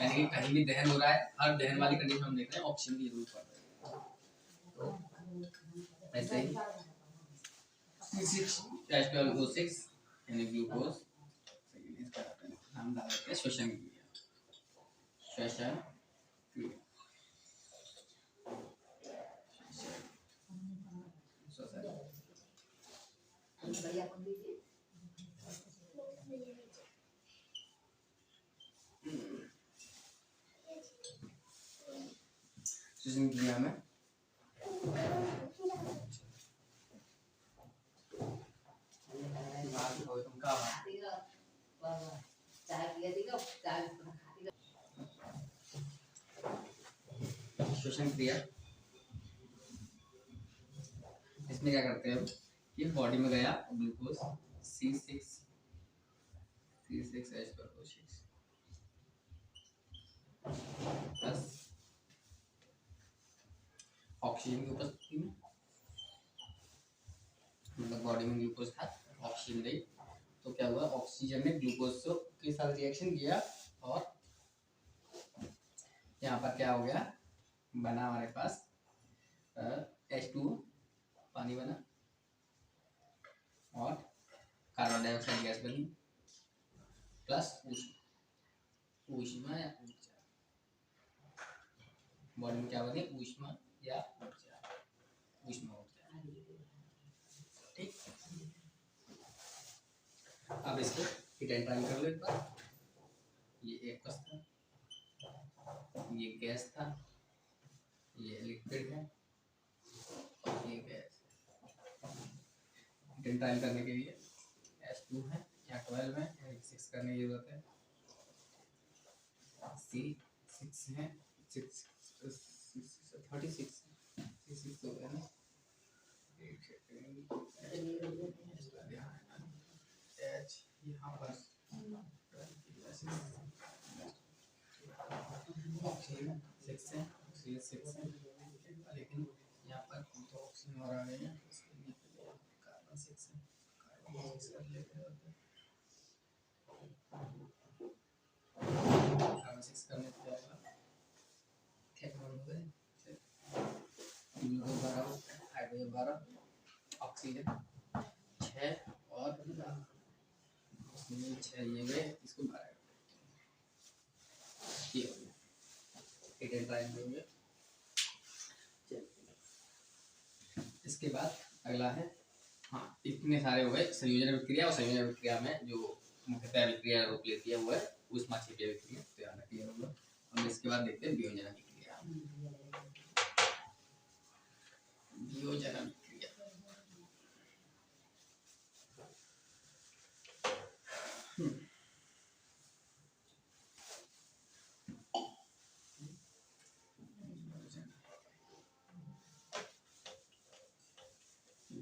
यानी कि कहीं भी दहन हो रहा है, हर दहन वाली कंडीशन हम देख रहे हैं ऑक्सीजन की जरूरत पड़ रही है। तो ऐसे ही C6H12O6 यानी ग्लूकोज, नाम डाल देते हैं श्वसन क्रिया। श्वसन क्रिया, श्वसन क्रिया में श्वसन क्रिया, इसमें क्या करते हैं हम, ये बॉडी में गया ग्लूकोज C6H12O6 प्लस ऑक्सीजन की उपस्थिति में, मतलब बॉडी में ग्लूकोज था, ऑक्सीजन गई, तो क्या हुआ, ऑक्सीजन ने ग्लूकोज के साथ रिएक्शन किया, और यहाँ पर क्या हो गया, बना हमारे पास H2O, पानी बना, और कार्बन डाइऑक्साइड गैस बनी, प्लस ऊष्मा या ऊर्जा, बॉडी में क्या बनी, ऊष्मा या ऊर्जा, ऊष्मा ऊर्जा। ठीक, अब इसको हिट एंड ट्राई कर लो एक बार। ये एक्वस था, ये गैस था, ये लिक्विड है, और ये गैस। हिट एंड ट्राई करने के लिए H2 है या 12 है, 6 करने की जरूरत है, C6 है, 36 36 हो गया ना, H यहाँ पर ऑक्सीजन 6 है, लेकिन यहाँ पर तो ऑक्सीजन और आ गए हैं, इसके लिए कार्बन 6 है, कार्बन 6 कर लेते हैं, कार्बन 6 करने से क्या होगा, हो गए, ग्लूकोज 12, हाइड्रोजन 12, ऑक्सीजन 6, और 6 ये गए, इसको 12 ये हो गया, हिट एंड ट्राई हो गया। इसके बाद अगला है, हाँ इतने सारे हो गए संयोजन विक्रिया, और संयोजन विक्रिया में जो मुख्यतः विक्रिया रूप लेती है वो है ऊष्माक्षेपीय विक्रिया, तो याद रखिए हम लोग। और इसके बाद देखते हैं वियोजन विक्रिया। वियोजन विक्रिया,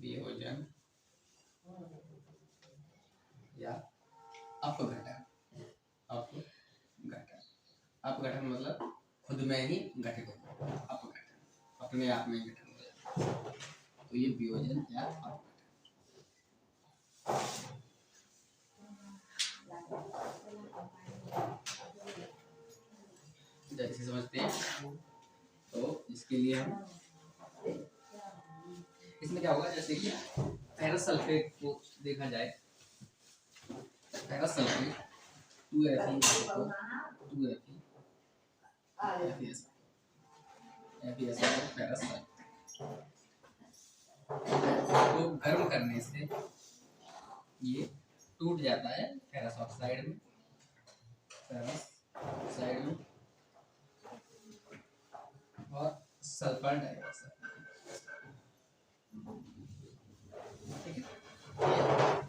वियोजन या अपघटन, अपघटन मतलब खुद में ही घटित होता है, अपघटन अपने आप में ही घटन हो जाता है, तो ये वियोजन या अपघटन। जैसे समझते हैं, तो इसके लिए हम इसमें क्या होगा, जैसे कि फेरस सल्फेट को देखा जाए, ferrous sulphate 2Fe2 FeS ferrous sulphate को गर्म करने से ये टूट जाता है फेरस ऑक्साइड में, और सल्फर डाइऑक्साइड, ठीक है।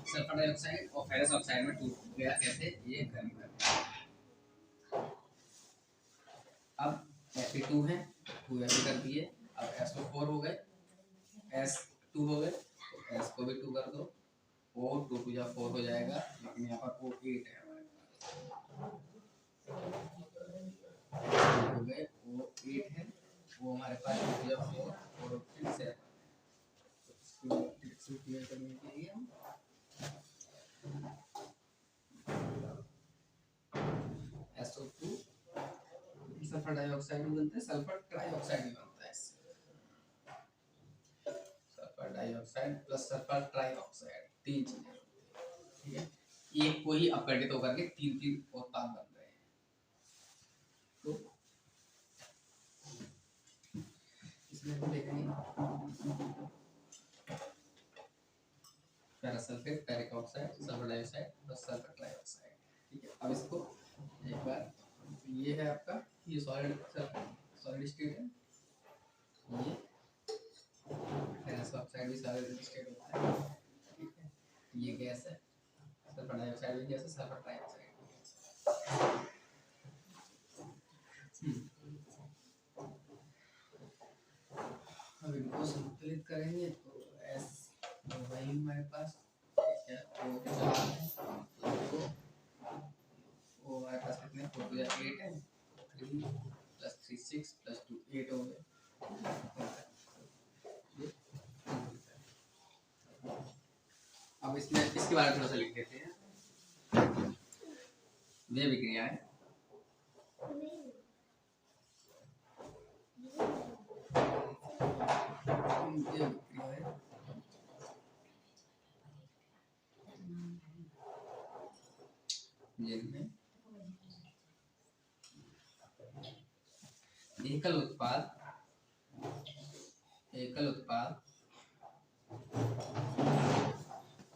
सल्फर डाइऑक्साइड और फेरस ऑक्साइड में टूट गया, कैसे, ये गर्म कर। अब Fe2 है, 2Fe कर दिए, अब SO4 हो गए, S2 हो गए, तो S को भी 2 कर दो, O 2 2 4 हो जाएगा, लेकिन यहाँ पर O8 है हमारे पास, हो गए, O8 है, वो हमारे पास 2 2 4 और फिर से इसको क्लियर करने के लिए हम SO2 सल्फर डाइऑक्साइड भी बनता है, सल्फर ट्राइऑक्साइड भी बनता है, sulphur dioxide plus sulphur trioxide, 3 चीजें, ठीक है। एक को ही अपघटित होकर के 3 उत्पाद बन रहे हैं। तो इसमें हम देखेंगे ferrous sulphate, ferric oxide, sulphur dioxide plus sulphur trioxide, ठीक है। अब इसको एक बार, ये है आपका, ये सॉलिड स्टेट है, ये फेरस ऑक्साइड भी सॉलिड स्टेट होता है, ठीक है। ये गैस है, सल्फर डाइऑक्साइड भी गैस है, सल्फर ट्राइऑक्साइड भी गैस है। अब इनको संतुलित करेंगे तो S वही हमारे पास क्या, O 4 है, वो हमारे पास कितने, 4 2 8 है, 3 + 3 6 + 2 8 हो गए। अब इसमें इसके बारे में थोड़ा सा लिख देते हैं, ये विक्रिया है, जिनमें एकल उत्पाद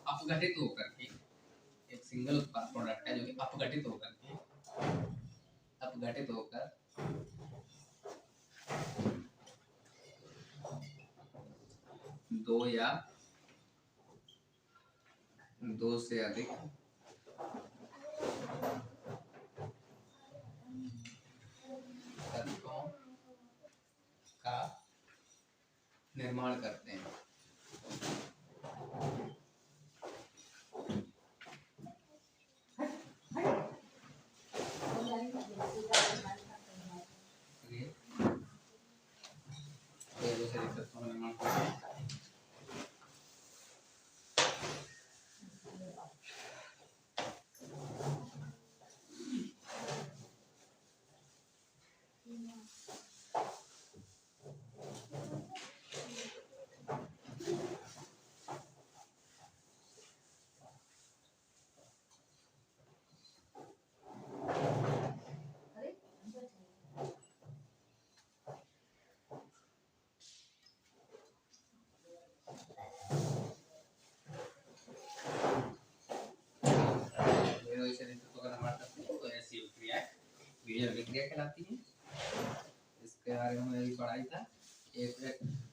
अपघटित होकर के, एक सिंगल उत्पाद प्रोडक्ट है जो कि अपघटित होकर 2 या 2 से अधिक तत्वों का निर्माण करते हैं। विक्रिया कहलाती है, इसके बारे में मैंने पढ़ाई था। एक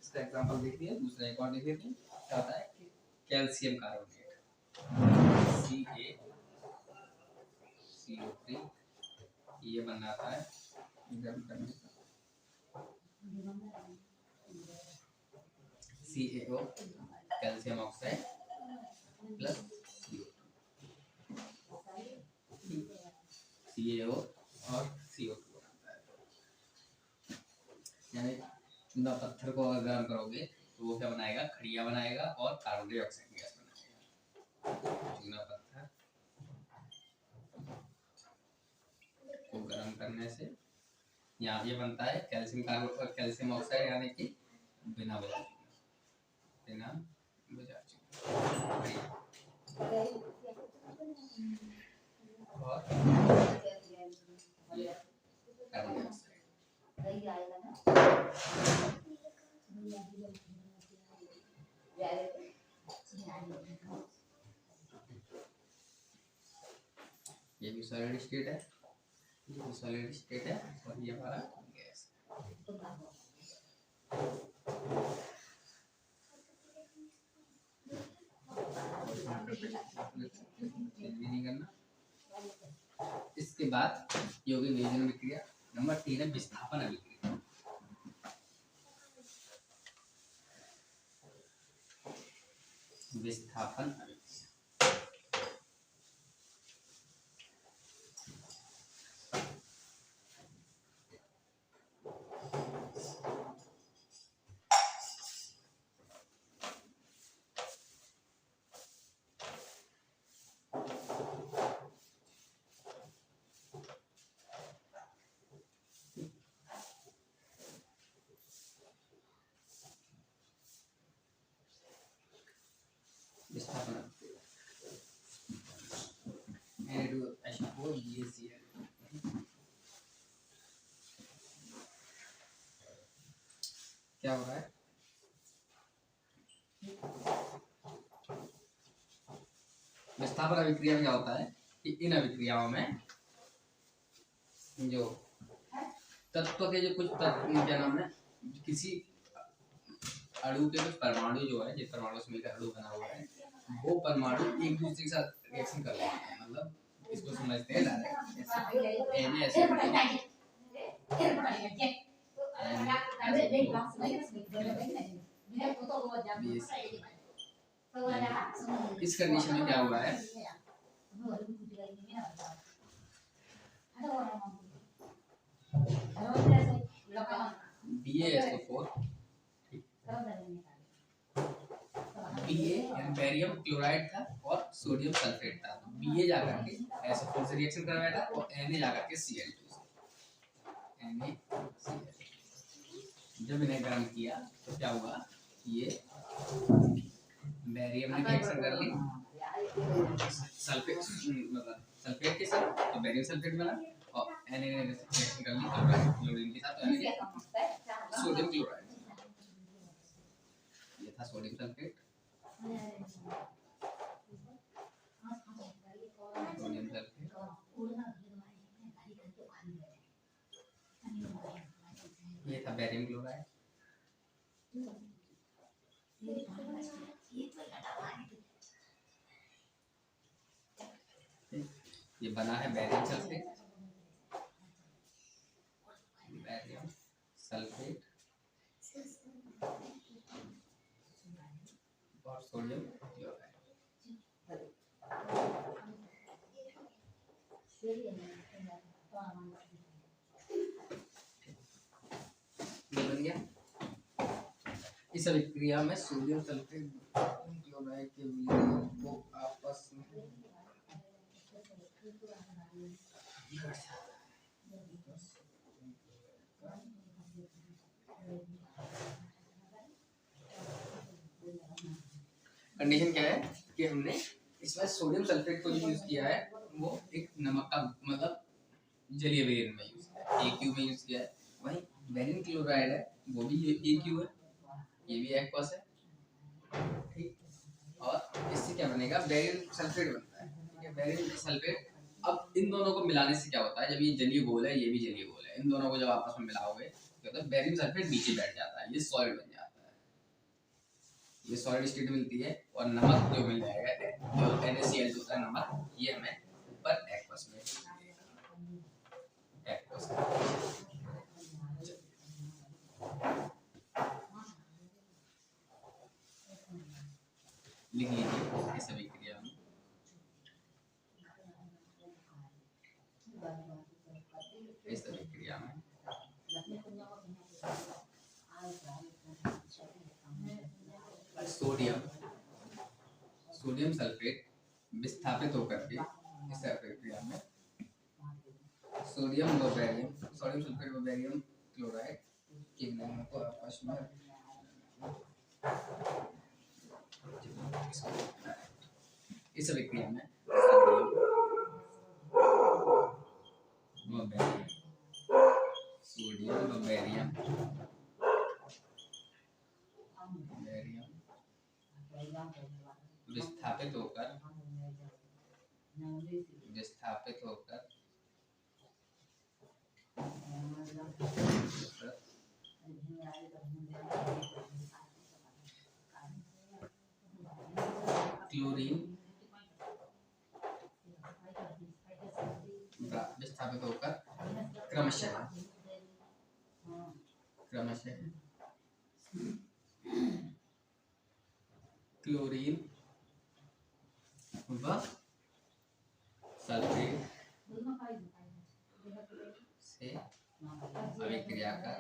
इसका एग्जांपल देख लिया, दूसरा एक और देख लेते हैं। क्या होता है कि कैल्शियम कार्बोनेट CaCO3 ये बनाता है गर्म करने से, CaO calcium oxide plus CaO और CO2 बनता है। यानी चूना पत्थर को अगर गर्म करोगे तो वो क्या बनाएगा, खड़िया बनाएगा और कार्बन डाइऑक्साइड गैस बनाएगा। चूना पत्थर को गर्म करने से यहाँ ये बनता है कैल्शियम ऑक्साइड, यानी कि बिना वजन प्लेटिनम बजाज। और कार्बन डाइऑक्साइड, ये भी सॉलिड स्टेट है, ये भी सॉलिड स्टेट है, और ये हमारा गैस। नहीं करना। इसके बाद यौगिक विभाजन अभिक्रिया नंबर 3 है विस्थापन अभिक्रिया। विस्थापन अभिक्रिया विस्थापन क्या हो रहा है? विस्थापन अभिक्रिया में क्या होता है कि इन अभिक्रियाओं में जो तत्व के जो कुछ तत्व क्या नाम है, किसी अणु के कुछ परमाणु जो है, जिस परमाणु से मिलकर अणु बना हुआ है, वो परमाणु एक दूसरे के साथ रिएक्शन कर रहे हैं। मतलब इसको समझते हैं इस कंडीशन में क्या हुआ है, BaSO4 बेरियम क्लोराइड था और सोडियम सल्फेट था। Ba जाकर के SO4 से रिएक्शन कर रहा था और Na जाकर के Cl2 से। NaCl जब इन्हें गर्म किया तो क्या हुआ, ये बेरियम ने रिएक्शन कर ली सल्फेट, मतलब सल्फेट के साथ, तो बेरियम सल्फेट बना, और Na ने रिएक्शन कर ली क्लोरीन के साथ, तो सोडियम क्लोराइड। ये था सोडियम सल्फेट, सोडियम सल्फेट, ये था बेरियम क्लोराइड, ये बना है बेरियम सल्फेट, बेरियम सल्फेट और सोडियम क्लोराइड। ये बन गया। इस अभिक्रिया में सोडियम सल्फेट क्लोराइड के विलयन को आपस में कंडीशन क्या है कि हमने इसमें सोडियम सल्फेट को जो यूज किया है वो एक नमक का मतलब जलीय विलयन में यूज किया है, AQ में यूज किया है। वहीं बेरियम क्लोराइड है वो भी AQ है, ये भी एक्वस है, ठीक। और इससे क्या बनेगा, बेरियम सल्फेट बनता है, ठीक है। बेरियम सल्फेट, अब इन दोनों को मिलाने से क्या होता है, जब ये जलीय घोल है, ये भी जलीय घोल है, इन दोनों को जब आपस में मिलाओगे तो बेरियम सल्फेट नीचे बैठ जाता है, ये सॉलिड बन जाता है, ये सॉलिड स्टेट मिलती है। और नमक जो मिल जाएगा, जो NaCl होता है नमक, ये हमें ऊपर एक्वस में एक्वस लिख लीजिए इस अभिक्रिया में। इस अभिक्रिया में सोडियम सल्फेट विस्थापित होकर के इस अभिक्रिया में सोडियम सल्फेट व बेरियम क्लोराइड के विलयन को आपस में इस अभिक्रिया में सोडियम व बेरियम, सोडियम व बेरियम विस्थापित होकर क्लोरीन विस्थापित होकर क्रमशः क्लोरीन व सल्फेट से अभिक्रिया कर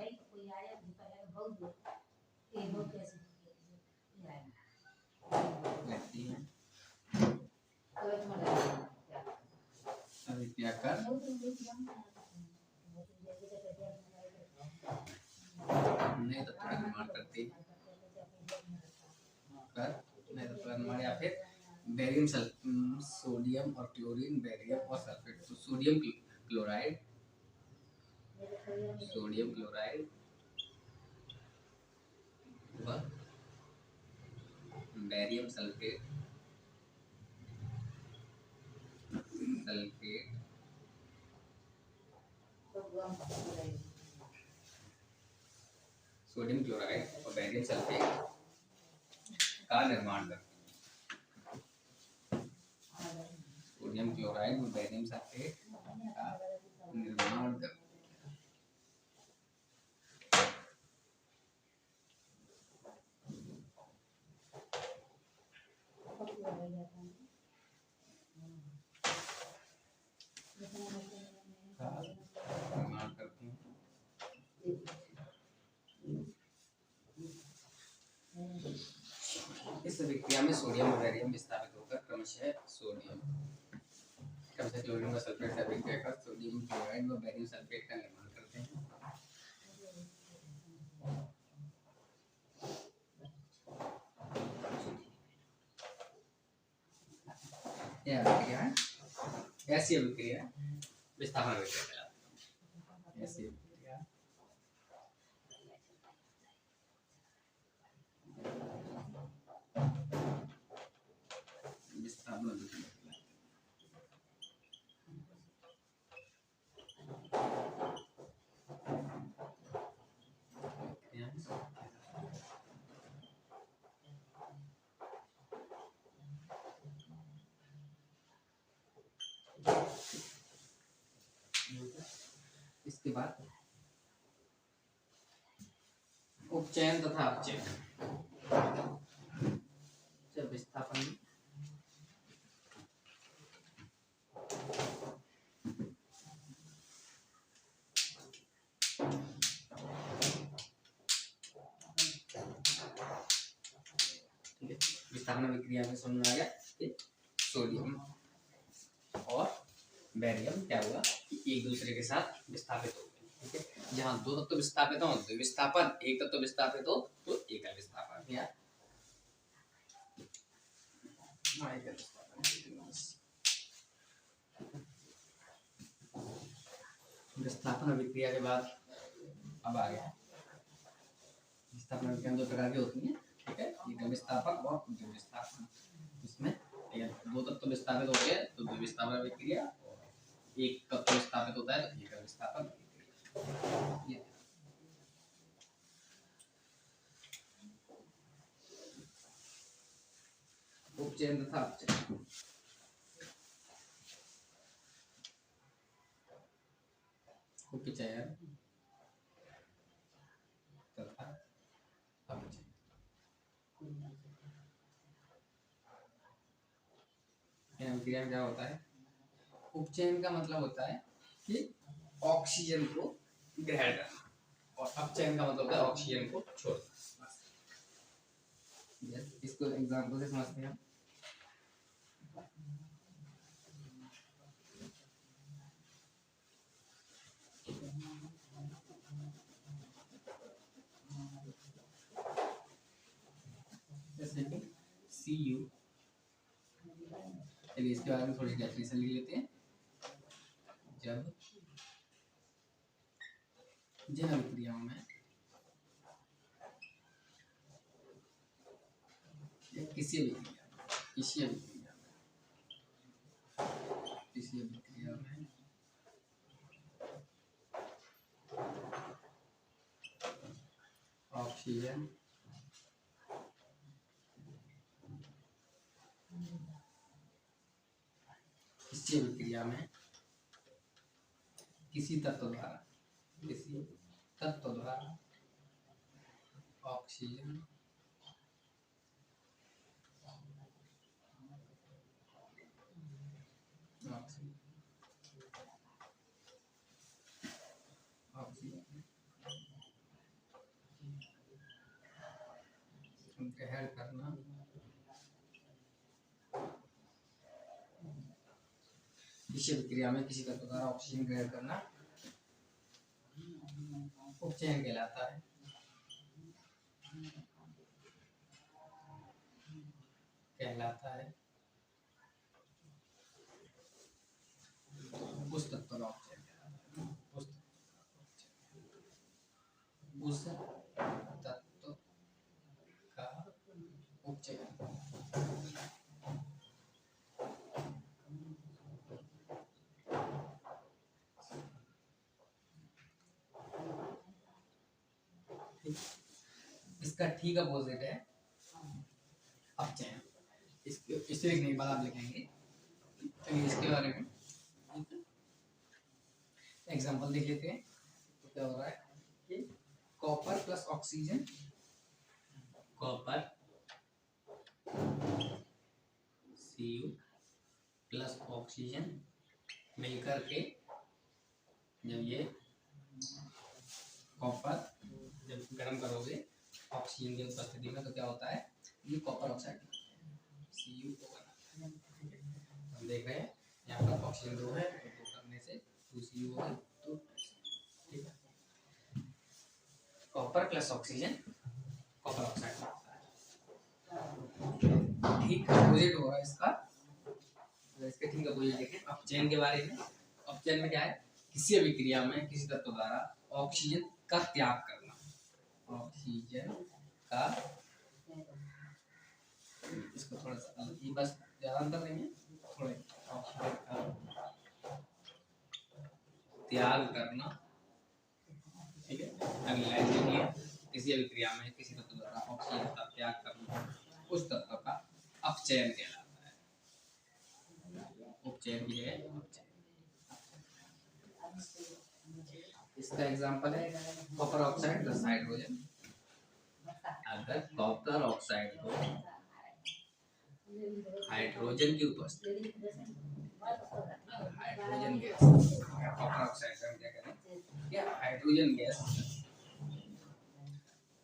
लेती है, अभिक्रिया कर नए तत्व का निर्माण करती है, नए तत्व का निर्माण या फिर बेरियम सोडियम और क्लोरीन, बेरियम और सल्फेट। तो सोडियम क्लोराइड व बेरियम सल्फेट सोडियम क्लोराइड और बेरियम सल्फेट का निर्माण करते हैं, सोडियम क्लोराइड और बेरियम सल्फेट का निर्माण करते हैं। इस अभिक्रिया में सोडियम और बेरियम विस्थापित होकर क्रमशः क्लोरीन व सल्फेट से अभिक्रिया कर सोडियम क्लोराइड व बेरियम सल्फेट का निर्माण करते हैं। यह अभिक्रिया ऐसी अभिक्रिया विस्थापन अभिक्रिया कहलाती है। ऐसी अभिक्रिया विस्थापन अभिक्रिया इसके बाद उपचयन तथा अपचयन। जब विस्थापन विस्थापन अभिक्रिया में समझ में आ गया कि सोडियम और बेरियम क्या हुआ कि एक दूसरे के साथ विस्थापित हो गए। ठीक है, जहां दो तत्व विस्थापित हो तो विस्थापन, एक तत्व विस्थापित हो तो एक विस्थापन या विस्थापन अभिक्रिया के बाद अब आ गया विस्थापन अभिक्रिया दो प्रकार की होती है। ठीक है, एक विस्थापन और द्विविस्थापन। इसमें दो तत्व विस्थापित होते हैं तो द्विविस्थापन अभिक्रिया, एक तत्व विस्थापित होता है तो एक विस्थापन अभिक्रिया। उपचयन तथा अपचयन। उपचयन तथा अपचयन। अभिक्रिया में क्या होता है? उपचयन का मतलब होता है कि ऑक्सीजन को ग्रहण करना और अपचयन का मतलब होता है ऑक्सीजन को छोड़ना। इसको एग्जांपल से समझते हैं। जैसे कि CU। चलिए इसके बारे में थोड़ी डेफिनेशन लिख लेते हैं। जब जैव अभिक्रियाओं में या किसी अभिक्रिया में ऑक्सीजन किसी अभिक्रिया में किसी तत्व द्वारा ऑक्सीजन ग्रहण करना किसी अभिक्रिया में किसी तत्व द्वारा ऑक्सीजन ग्रहण करना उपचयन कहलाता है। उस तत्व का उपचयन कहलाता है। उस तत्व का उपचयन। इसका ठीक अपोजिट है अपचयन। इसे लिखने के बाद आप लिखेंगे इसके बारे में एग्जांपल देख लेते हैं। तो क्या हो रहा है कि copper plus oxygen, copper Cu plus oxygen मिलकर के जब ये कॉपर जब गर्म करोगे ऑक्सीजन की उपस्थिति में तो क्या होता है, ये कॉपर ऑक्साइड CuO हम देख रहे हैं यहाँ पर ऑक्सीजन 2 है, तो करने से 2Cu हो गई। तो ठीक है, copper plus oxygen copper oxide होता है। ठीक अपोजिट हो रहा है इसका। इसके ठीक अपोजिट देखें अपचयन के बारे में। अपचयन में क्या है, किसी अभिक्रिया में किसी तत्व द्वारा ऑक्सीजन का त्याग करना। ऑक्सीजन का, इसको थोड़ा सा अलग, ये बस ज्यादा अंतर नहीं है, थोड़े ऑक्सीजन का त्याग करना। ठीक है, अगली लाइन देखिए, किसी अभिक्रिया में किसी तत्व द्वारा ऑक्सीजन का त्याग करना उस तत्व का अपचयन कहलाता है। उपचयन भी है अपचयन। इसका एग्जांपल है कॉपर ऑक्साइड प्लस हाइड्रोजन। अगर कॉपर ऑक्साइड को हाइड्रोजन की उपस्थिति, हाइड्रोजन गैस, कॉपर ऑक्साइड का क्या करें, या हाइड्रोजन गैस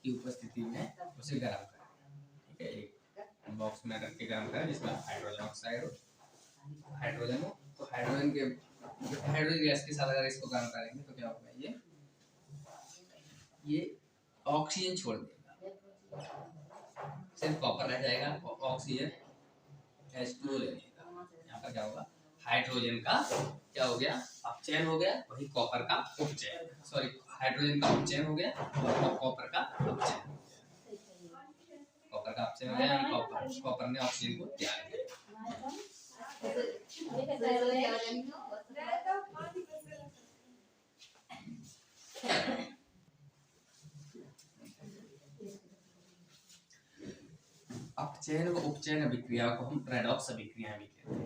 की उपस्थिति में उसे गर्म करें। ठीक है, एक बॉक्स में रख के गर्म करें जिसमें हाइड्रोजन ऑक्साइड हो, हाइड्रोजन हो, तो हाइड्रोजन गैस के साथ अगर इसको गर्म करेंगे तो क्या होगा, ये ऑक्सीजन छोड़ देगा, सिर्फ कॉपर रह जाएगा, ऑक्सीजन H2O ले लेगा। यहाँ पर क्या होगा, हाइड्रोजन का क्या हो गया, अपचयन हो गया, वही कॉपर का उपचयन, सॉरी हाइड्रोजन का उपचयन हो गया और कॉपर का अपचयन हो गया। कॉपर का अपचयन हो गया, कॉपर ने ऑक्सीजन को त्याग दिया। अपचयन व उपचयन अभिक्रिया को हम रेडॉक्स अभिक्रिया भी कहते हैं।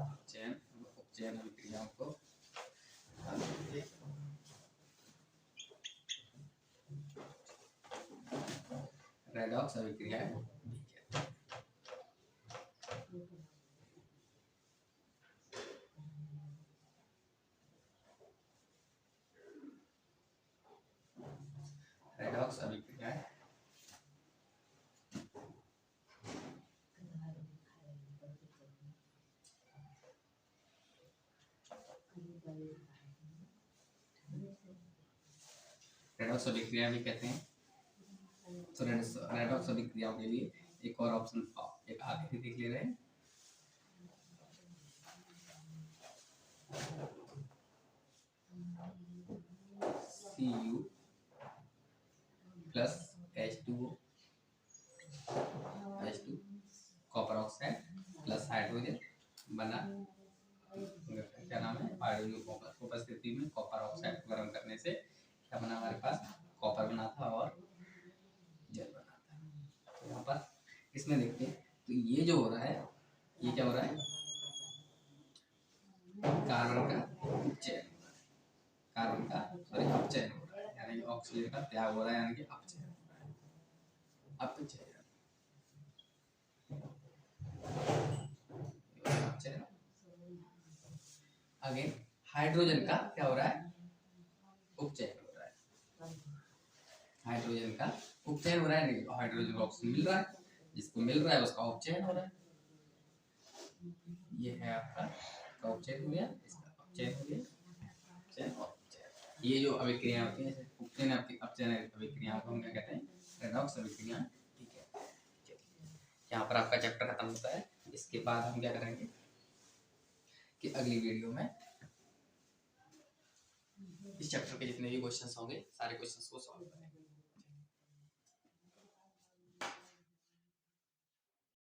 अपचयन व उपचयन अभिक्रियाओं को रेडॉक्स अभिक्रिया भी कहते हैं। रेडॉक्स अभिक्रिया रेडॉक्स अभिक्रिया भी कहते हैं। तो रेडॉक्स अभिक्रियाओं के लिए एक और ऑप्शन एक आगे देख ले रहे हैं, Cu plus H2O H2 copper oxide plus hydrogen बना, क्या नाम है, हाइड्रोजन की उपस्थिति में कॉपर ऑक्साइड को गर्म करने से क्या बना हमारे पास, कॉपर बना था और जल बना था। तो यहाँ पर इसमें देखते हैं, तो ये जो हो रहा है, ये क्या हो रहा है, कार्बन का उपचयन हो रहा है, कार्बन का सॉरी अपचयन हो रहा है, यानी कि ऑक्सीजन का त्याग हो रहा है, यानी कि अपचयन हो रहा है, अपचयन अपचयन। आगे हाइड्रोजन का क्या हो रहा है, उपचयन हो रहा है, हाइड्रोजन का उपचयन हो रहा है, नहीं हाइड्रोजन को ऑक्सीजन मिल रहा है, जिसको मिल रहा है उसका उपचयन हो रहा है, ये है आपका उपचयन हो गया, इसका अपचयन हो गया, अपचयन और उपचयन। ये जो अभिक्रियाएं होती हैं, उपचयन अपचयन अभिक्रियाओं को हम क्या कहते हैं, रेडॉक्स अभिक्रियाएं ठीक है। यहाँ पर आपका चैप्टर खत्म होता है। इसके बाद हम क्या करेंगे कि अगली वीडियो में इस चैप्टर के जितने भी क्वेश्चंस होंगे सारे क्वेश्चंस को सॉल्व करेंगे।